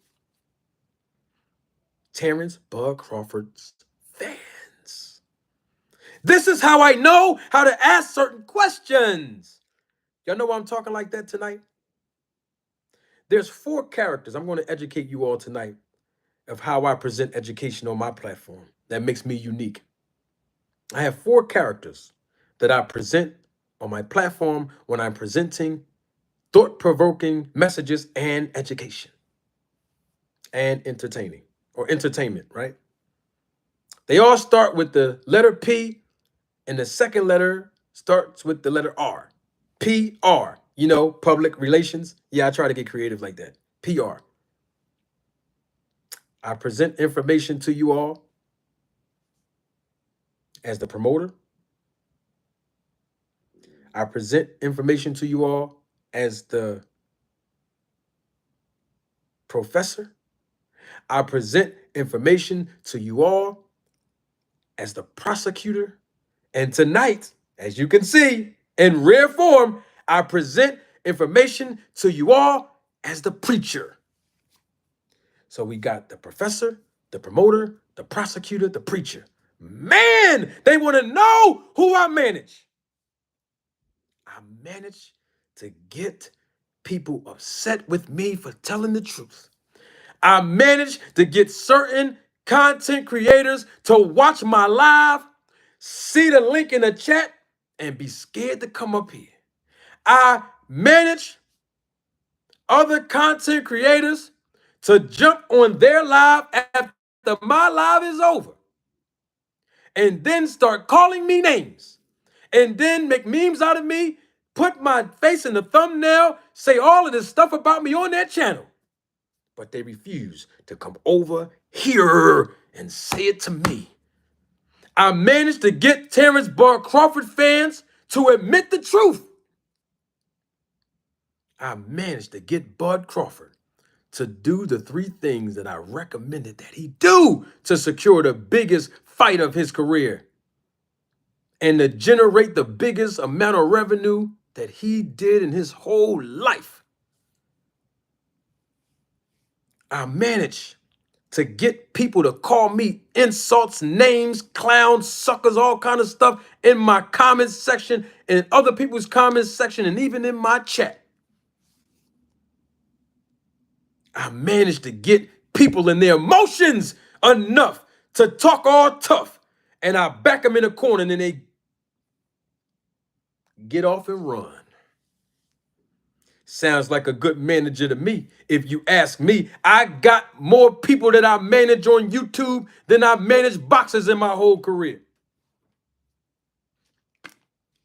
Terence Bud Crawford's fans. This is how I know how to ask certain questions. Y'all know why I'm talking like that tonight? There's 4 characters. I'm going to educate you all tonight of how I present education on my platform that makes me unique. I have 4 characters that I present on my platform when I'm presenting thought-provoking messages and education and entertainment, right? They all start with the letter P, and the second letter starts with the letter R. PR, you know, public relations. Yeah, I try to get creative like that. PR. I present information to you all as the promoter. I present information to you all as the professor. I present information to you all as the prosecutor. And tonight, as you can see, in rare form, I present information to you all as the preacher. So we got the professor, the promoter, the prosecutor, the preacher. Man, they want to know who I manage. I manage to get people upset with me for telling the truth. I managed to get certain content creators to watch my live, see the link in the chat, and be scared to come up here. I manage other content creators to jump on their live after my live is over and then start calling me names and then make memes out of me, put my face in the thumbnail, say all of this stuff about me on their channel. But they refuse to come over here and say it to me. I managed to get Terence Bud Crawford fans to admit the truth. I managed to get Bud Crawford to do the 3 things that I recommended that he do to secure the biggest fight of his career and to generate the biggest amount of revenue that he did in his whole life, I managed to get people to call me insults, names, clowns, suckers, all kind of stuff in my comments section, in other people's comments section, and even in my chat. I managed to get people in their emotions enough to talk all tough, and I back them in a corner and then they get off and run. Sounds like a good manager to me. If you ask me, I got more people that I manage on YouTube than I managed boxers in my whole career.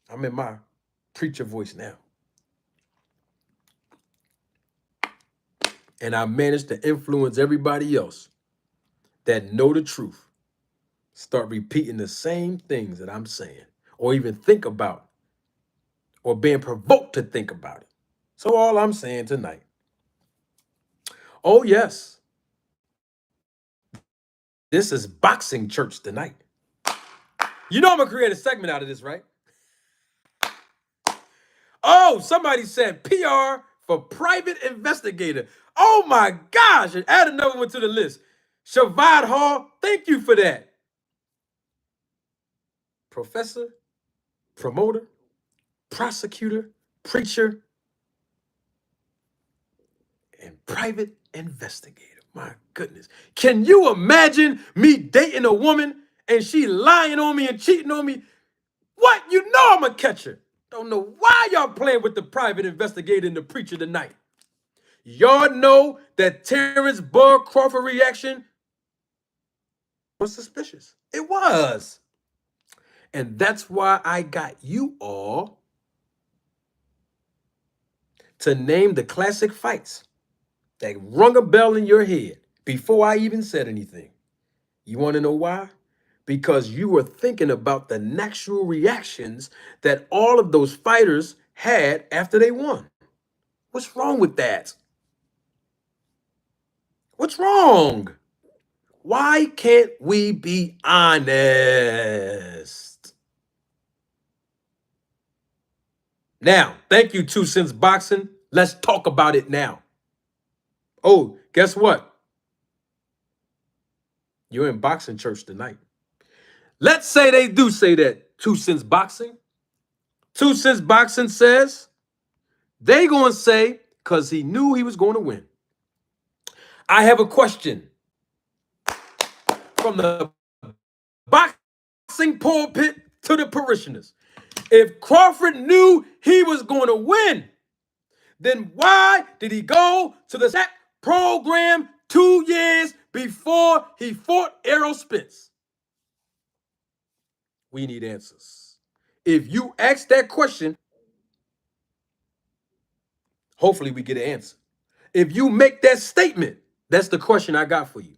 I'm in my preacher voice now. And I managed to influence everybody else that know the truth. Start repeating the same things that I'm saying, or even think about, or being provoked to think about it. So all I'm saying tonight, oh yes, this is boxing church tonight. You know I'm gonna create a segment out of this, right? Oh, somebody said PR for private investigator. Oh my gosh, and add another one to the list. Shavard Hall, thank you for that. Professor, promoter, prosecutor, preacher, and private investigator. My goodness. Can you imagine me dating a woman and she lying on me and cheating on me? What? You know I'm a catcher. Don't know why y'all playing with the private investigator and the preacher tonight. Y'all know that Terence Bud Crawford reaction was suspicious. It was. And that's why I got you all to name the classic fights that rung a bell in your head before I even said anything. You want to know why? Because you were thinking about the natural reactions that all of those fighters had after they won. What's wrong with that? What's wrong? Why can't we be honest? Now, thank you, 2 Cents Boxing. Let's talk about it now. Oh, guess what? You're in boxing church tonight. Let's say they do say that, 2 Cents Boxing. 2 Cents Boxing says they gonna say, because he knew he was going to win. I have a question from the boxing pulpit to the parishioners. If Crawford knew he was going to win, then why did he go to the SAC program 2 years before he fought Errol Spence? We need answers. If you ask that question, hopefully we get an answer. If you make that statement, that's the question I got for you.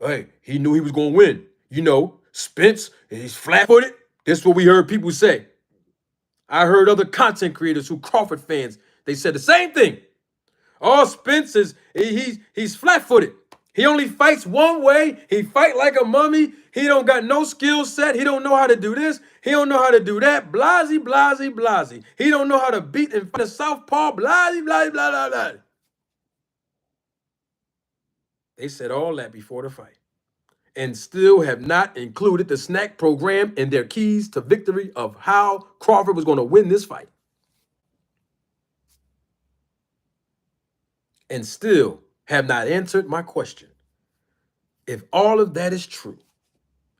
Hey, he knew he was going to win. You know, Spence, he's flat-footed. That's what we heard people say. I heard other content creators who Crawford fans, they said the same thing. Oh, Spence he's flat-footed. He only fights one way. He fight like a mummy. He don't got no skill set. He don't know how to do this. He don't know how to do that. Blasey, blasey, blasey. He don't know how to beat and fight a southpaw. Blasey, blasey, blah, blah, blah. They said all that before the fight and still have not included the snack program in their keys to victory of how Crawford was going to win this fight. And still have not answered my question. If all of that is true,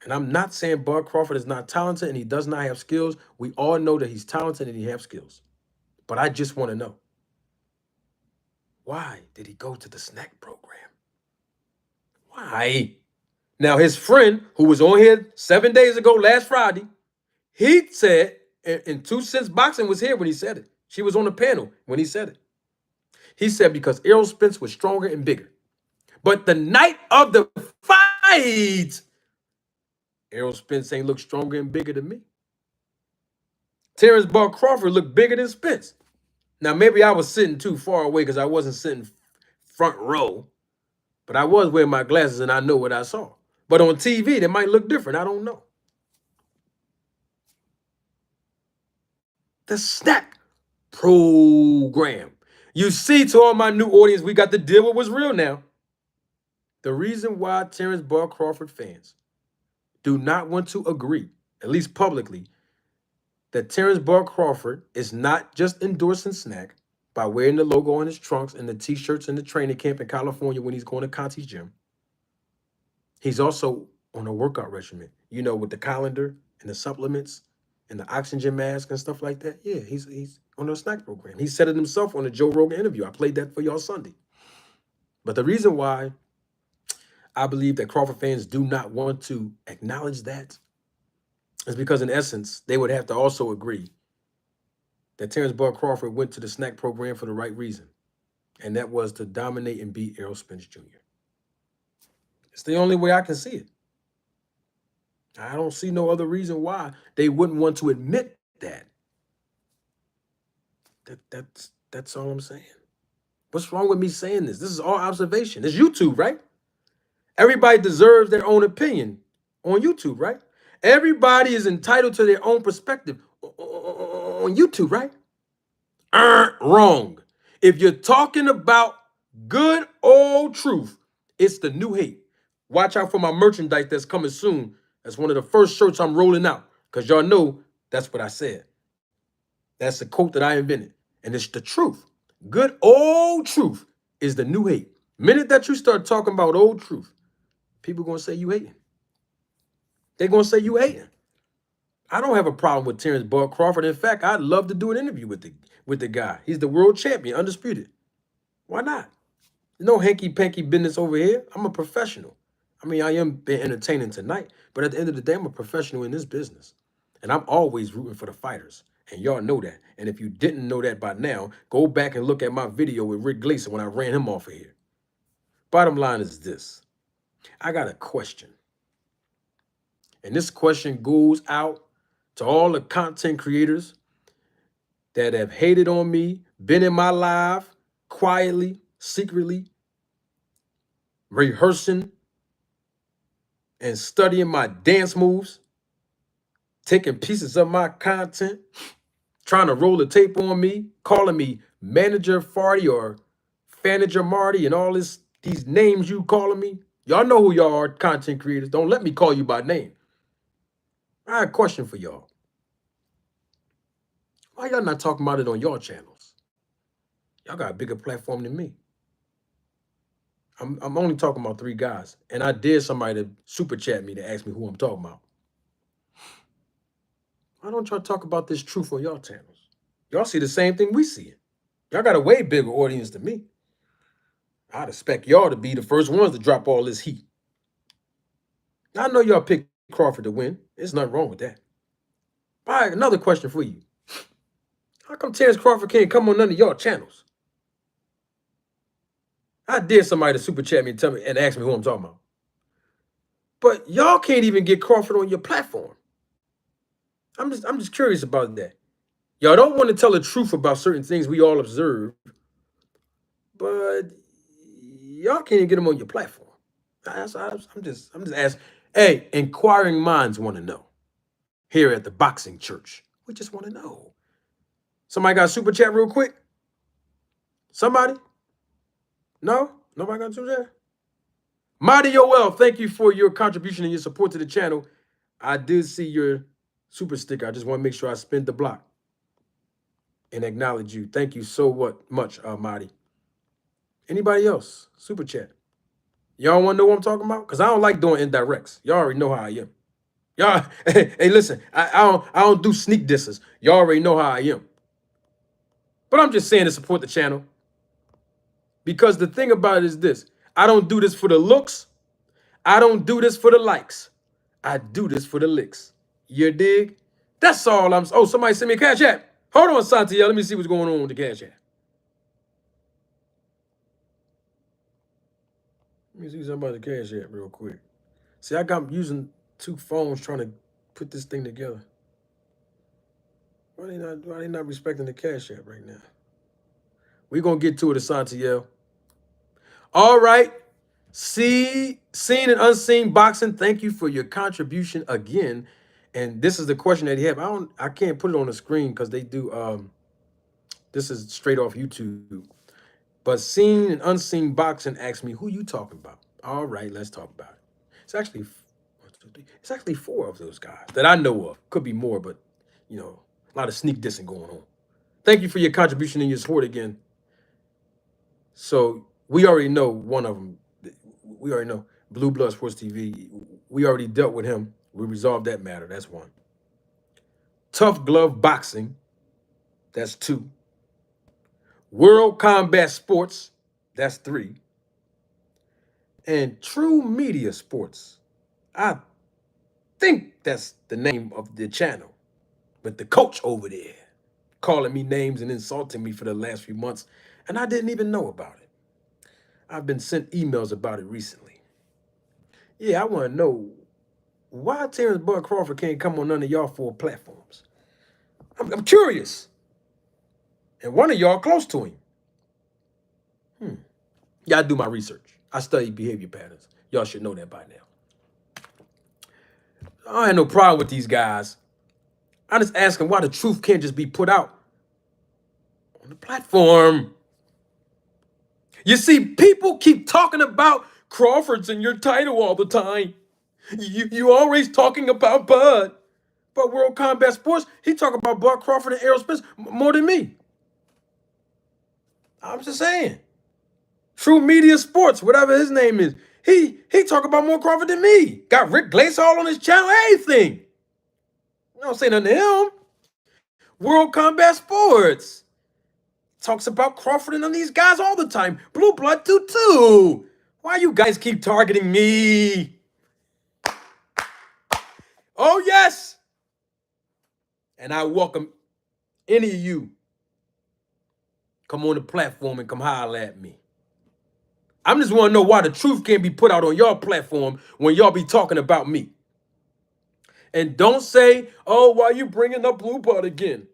and I'm not saying Bud Crawford is not talented and he does not have skills. We all know that he's talented and he has skills. But I just want to know, why did he go to the snack program? Why? Now, his friend who was on here 7 days ago, last Friday, he said, and 2 Cents Boxing was here when he said it. She was on the panel when he said it. He said because Errol Spence was stronger and bigger. But the night of the fight, Errol Spence ain't look stronger and bigger than me. Terence Bud Crawford looked bigger than Spence. Now, maybe I was sitting too far away because I wasn't sitting front row, but I was wearing my glasses and I know what I saw. But on TV, it might look different. I don't know. The snack program. You see, to all my new audience, we got to deal with what's real now. The reason why Terence Bud Crawford fans do not want to agree, at least publicly, that Terence Bud Crawford is not just endorsing Snack by wearing the logo on his trunks and the t-shirts in the training camp in California when he's going to Conti's gym. He's also on a workout regimen, with the calendar and the supplements and the oxygen mask and stuff like that. Yeah, he's on a snack program. He said it himself on the Joe Rogan interview. I played that for y'all Sunday. But the reason why I believe that Crawford fans do not want to acknowledge that is because, in essence, they would have to also agree that Terence Bud Crawford went to the snack program for the right reason, and that was to dominate and beat Errol Spence Jr. It's the only way I can see it. I don't see no other reason why they wouldn't want to admit that. That's all I'm saying. What's wrong with me saying this? This is all observation. It's YouTube, right? Everybody deserves their own opinion on YouTube, right? Everybody is entitled to their own perspective on YouTube, right? Wrong. If you're talking about good old truth, it's the new hate. Watch out for my merchandise that's coming soon. That's one of the first shirts I'm rolling out, because y'all know that's what I said. That's a quote that I invented, and it's the truth. Good old truth is the new hate. Minute that you start talking about old truth, people gonna say you hating. They're gonna say you hating. I don't have a problem with Terence Bud Crawford. In fact, I'd love to do an interview with the guy. He's the world champion, undisputed. Why not? There's no hanky-panky business over here. I'm a professional. I mean, I am being entertaining tonight, but at the end of the day, I'm a professional in this business. And I'm always rooting for the fighters. And y'all know that. And if you didn't know that by now, go back and look at my video with Rick Gleason when I ran him off of here. Bottom line is this. I got a question. And this question goes out to all the content creators that have hated on me, been in my live quietly, secretly, rehearsing and studying my dance moves, taking pieces of my content, trying to roll the tape on me, calling me Manager Farty or Fanager Marty and all these names you calling me. Y'all know who y'all are, content creators. Don't let me call you by name. I have a question for y'all. Why y'all not talking about it on your channels? Y'all got a bigger platform than me. I'm only talking about 3 guys, and I dare somebody to super chat me to ask me who I'm talking about. Why don't y'all talk about this truth on y'all channels? Y'all see the same thing we see it. Y'all got a way bigger audience than me. I'd expect y'all to be the first ones to drop all this heat. I know y'all picked Crawford to win. There's nothing wrong with that. All right, another question for you. How come Terence Crawford can't come on none of y'all channels? I dare somebody to super chat me and tell me and ask me who I'm talking about. But y'all can't even get Crawford on your platform. I'm just curious about that. Y'all don't want to tell the truth about certain things we all observe, but y'all can't even get them on your platform. I'm just asking. Hey, inquiring minds want to know. Here at the Boxing Church, we just want to know. Somebody got a super chat real quick? Somebody? No? Nobody got a super chat? Mighty Yoel, thank you for your contribution and your support to the channel. I did see your super sticker. I just want to make sure I spin the block and acknowledge you. Thank you so much, Mighty. Anybody else? Super chat. Y'all want to know what I'm talking about? Because I don't like doing indirects. Y'all already know how I am. Y'all, hey, listen, I don't do sneak disses. Y'all already know how I am. But I'm just saying to support the channel. Because the thing about it is this. I don't do this for the looks. I don't do this for the likes. I do this for the licks. You dig? That's all I'm... Oh, somebody sent me a cash app. Hold on, Santiago. Let me see what's going on with the cash app. Let me see somebody's cash app real quick. See, I'm using 2 phones trying to put this thing together. Why they not respecting the cash app right now? We're going to get to it, Santiago. All right. Seen and unseen boxing, thank you for your contribution again. And this is the question that he had. I can't put it on the screen because they do this is straight off YouTube. But seen and unseen boxing asked me, who you talking about? All right, let's talk about it. It's actually it's actually four of those guys that I know of. Could be more, but a lot of sneak dissing going on. Thank you for your contribution and your support again. So we already know one of them. We already know Blue Blood Sports TV. We already dealt with him. We resolved that matter. That's one. Tough Glove Boxing. That's two. World Combat Sports. That's three. And True Media Sports. I think that's the name of the channel. But the coach over there calling me names and insulting me for the last few months, and I didn't even know about it. I've been sent emails about it recently. Yeah, I want to know why Terence Bud Crawford can't come on none of y'all four platforms. I'm curious. And one of y'all close to him. Yeah, I do my research. I study behavior patterns. Y'all should know that by now. I had no problem with these guys. I just ask them why the truth can't just be put out on the platform. You see, people keep talking about Crawford's in your title all the time. You always talking about Bud. But World Combat Sports, he talk about Bud Crawford and Errol Spence more than me. I'm just saying. True Media Sports, whatever his name is, he talk about more Crawford than me. Got Rick Glassall on his channel, everything. I don't say nothing to him. World Combat Sports talks about Crawford and these guys all the time. Blue Blood do too. Why you guys keep targeting me? Oh, yes. And I welcome any of you come on the platform and come holler at me. I'm just want to know why the truth can't be put out on your platform when y'all be talking about me. And don't say, oh, why you bringing up Blue Blood again?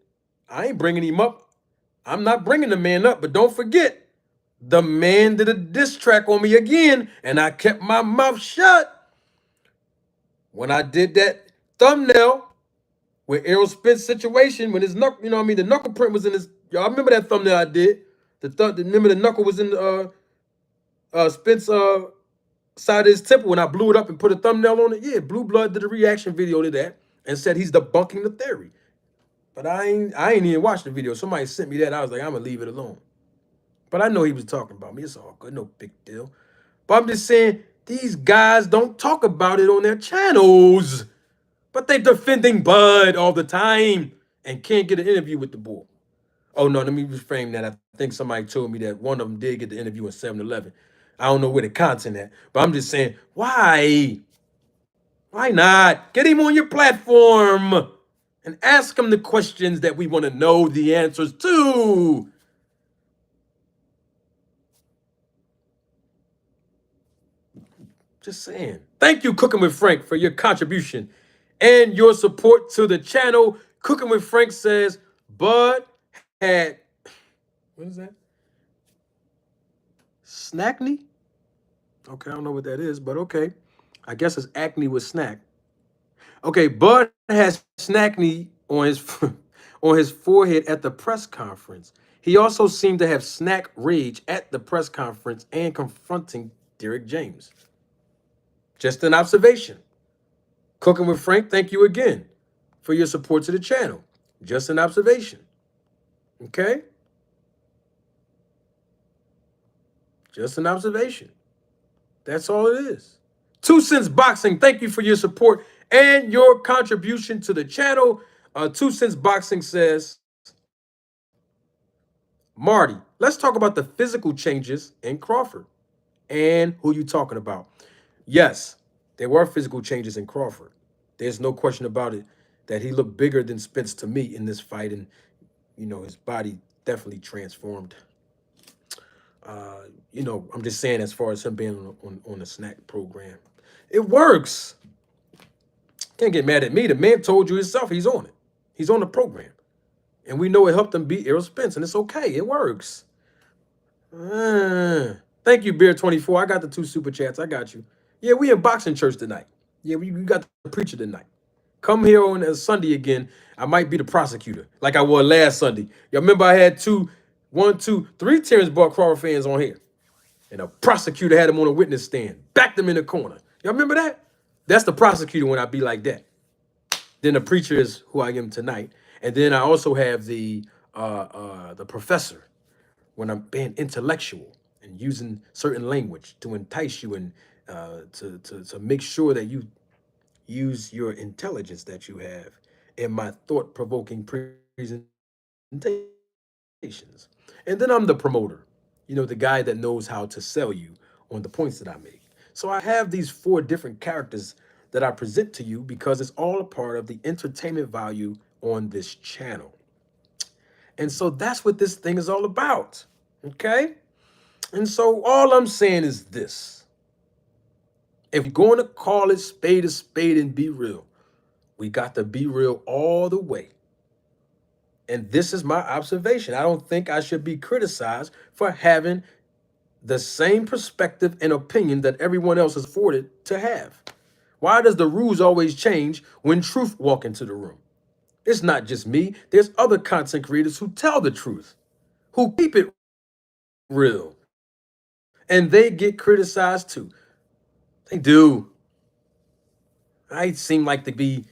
I ain't bringing him up. I'm not bringing the man up, but don't forget, the man did a diss track on me again, and I kept my mouth shut. When I did that thumbnail with Errol Spence situation, when his knuckle, the knuckle print was in his, y'all remember that thumbnail I did? Remember the knuckle was in Spence side of his temple when I blew it up and put a thumbnail on it? Yeah, Blue Blood did a reaction video to that and said he's debunking the theory. But I ain't even watched the video. Somebody sent me that. I was like, I'm gonna leave it alone. But I know he was talking about me. It's all good, no big deal. But I'm just saying, these guys don't talk about it on their channels. But they defending Bud all the time and can't get an interview with the boy. Oh, no, let me reframe that. I think somebody told me that one of them did get the interview in 7-Eleven. I don't know where the content at. But I'm just saying, why? Why not? Get him on your platform and ask him the questions that we want to know the answers to. Just saying. Thank you, Cooking with Frank, for your contribution and your support to the channel. Cooking with Frank says, Bud had, what is that? Snackney? Okay, I don't know what that is, but okay. I guess it's acne with snack. Okay, Bud has snackney on his on his forehead at the press conference. He also seemed to have snack rage at the press conference and confronting Derek James. Just an observation. Cooking with Frank, thank you again for your support to the channel. Just an observation. Okay? Just an observation. That's all it is. 2 Cents Boxing, thank you for your support and your contribution to the channel. 2 Cents Boxing says, Marty, let's talk about the physical changes in Crawford and who you talking about. Yes, there were physical changes in Crawford. There's no question about it that he looked bigger than Spence to me in this fight, and his body definitely transformed. I'm just saying, as far as him being on the snack program, it works. Can't get mad at me. The man told you himself he's on it. He's on the program. And we know it helped him beat Errol Spence, and it's okay. It works. Thank you, Beer24. I got the 2 super chats. I got you. Yeah, we in boxing church tonight. Yeah, we got the preacher tonight. Come here on a Sunday again, I might be the prosecutor, like I was last Sunday. Y'all remember I had three Terence Crawford fans on here, and the prosecutor had them on a witness stand, backed them in the corner. Y'all remember that? That's the prosecutor when I be like that. Then the preacher is who I am tonight, and then I also have the professor when I'm being intellectual and using certain language to entice you and to make sure that you use your intelligence that you have in my thought-provoking presentations. And then I'm the promoter, the guy that knows how to sell you on the points that I make. So I have these four different characters that I present to you because it's all a part of the entertainment value on this channel. And so that's what this thing is all about. Okay? And so all I'm saying is this. If we're going to call it spade a spade and be real, we got to be real all the way. And this is my observation. I don't think I should be criticized for having the same perspective and opinion that everyone else is afforded to have. Why does the rules always change when truth walk into the room? It's not just me. There's other content creators who tell the truth, who keep it real, and they get criticized too. They do. I seem like to be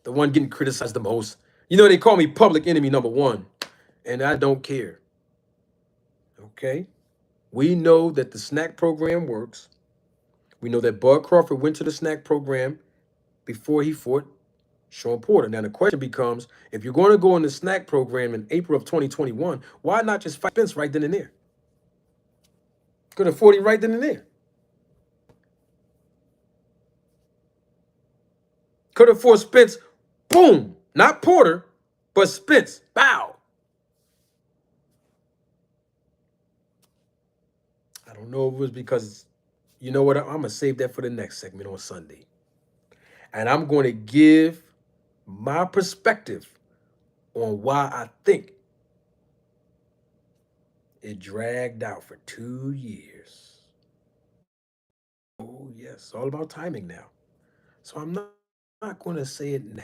the one getting criticized the most. They call me public enemy number one, and I don't care. Okay? We know that the snack program works. We know that Bud Crawford went to the snack program before he fought Sean Porter. Now, the question becomes, if you're going to go in the snack program in April of 2021, why not just fight Spence right then and there? Could have fought him right then and there. Could have fought Spence, boom, not Porter, but Spence, bow. I don't know if it was because, you know what, I'm going to save that for the next segment on Sunday. And I'm going to give my perspective on why I think it dragged out for 2 years. Oh, yes, all about timing now. So I'm not going to say it now.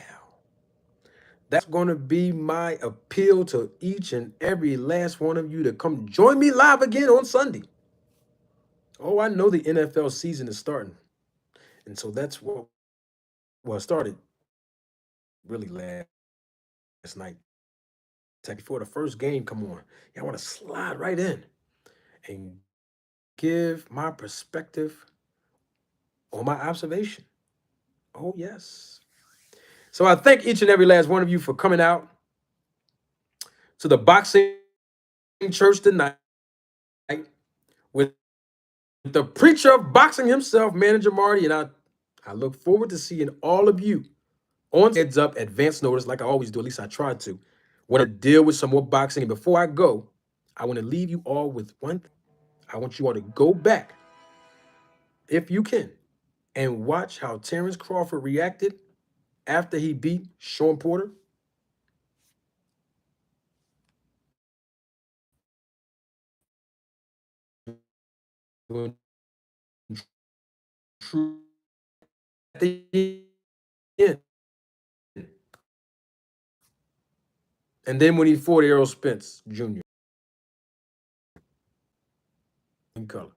That's going to be my appeal to each and every last one of you to come join me live again on Sunday. Oh, I know the NFL season is starting. And so that's what started really last night. Before the first game come on, I want to slide right in and give my perspective on my observation. Oh, yes. So I thank each and every last one of you for coming out to the boxing church tonight with the preacher of boxing himself, Manager Marty, and I look forward to seeing all of you on Heads Up advance notice, like I always do. At least I try to. Want to deal with some more boxing. And before I go, I want to leave you all with one thing. I want you all to go back, if you can, and watch how Terence Crawford reacted after he beat Sean Porter. At the end. And then when he fought Errol Spence Jr. in color.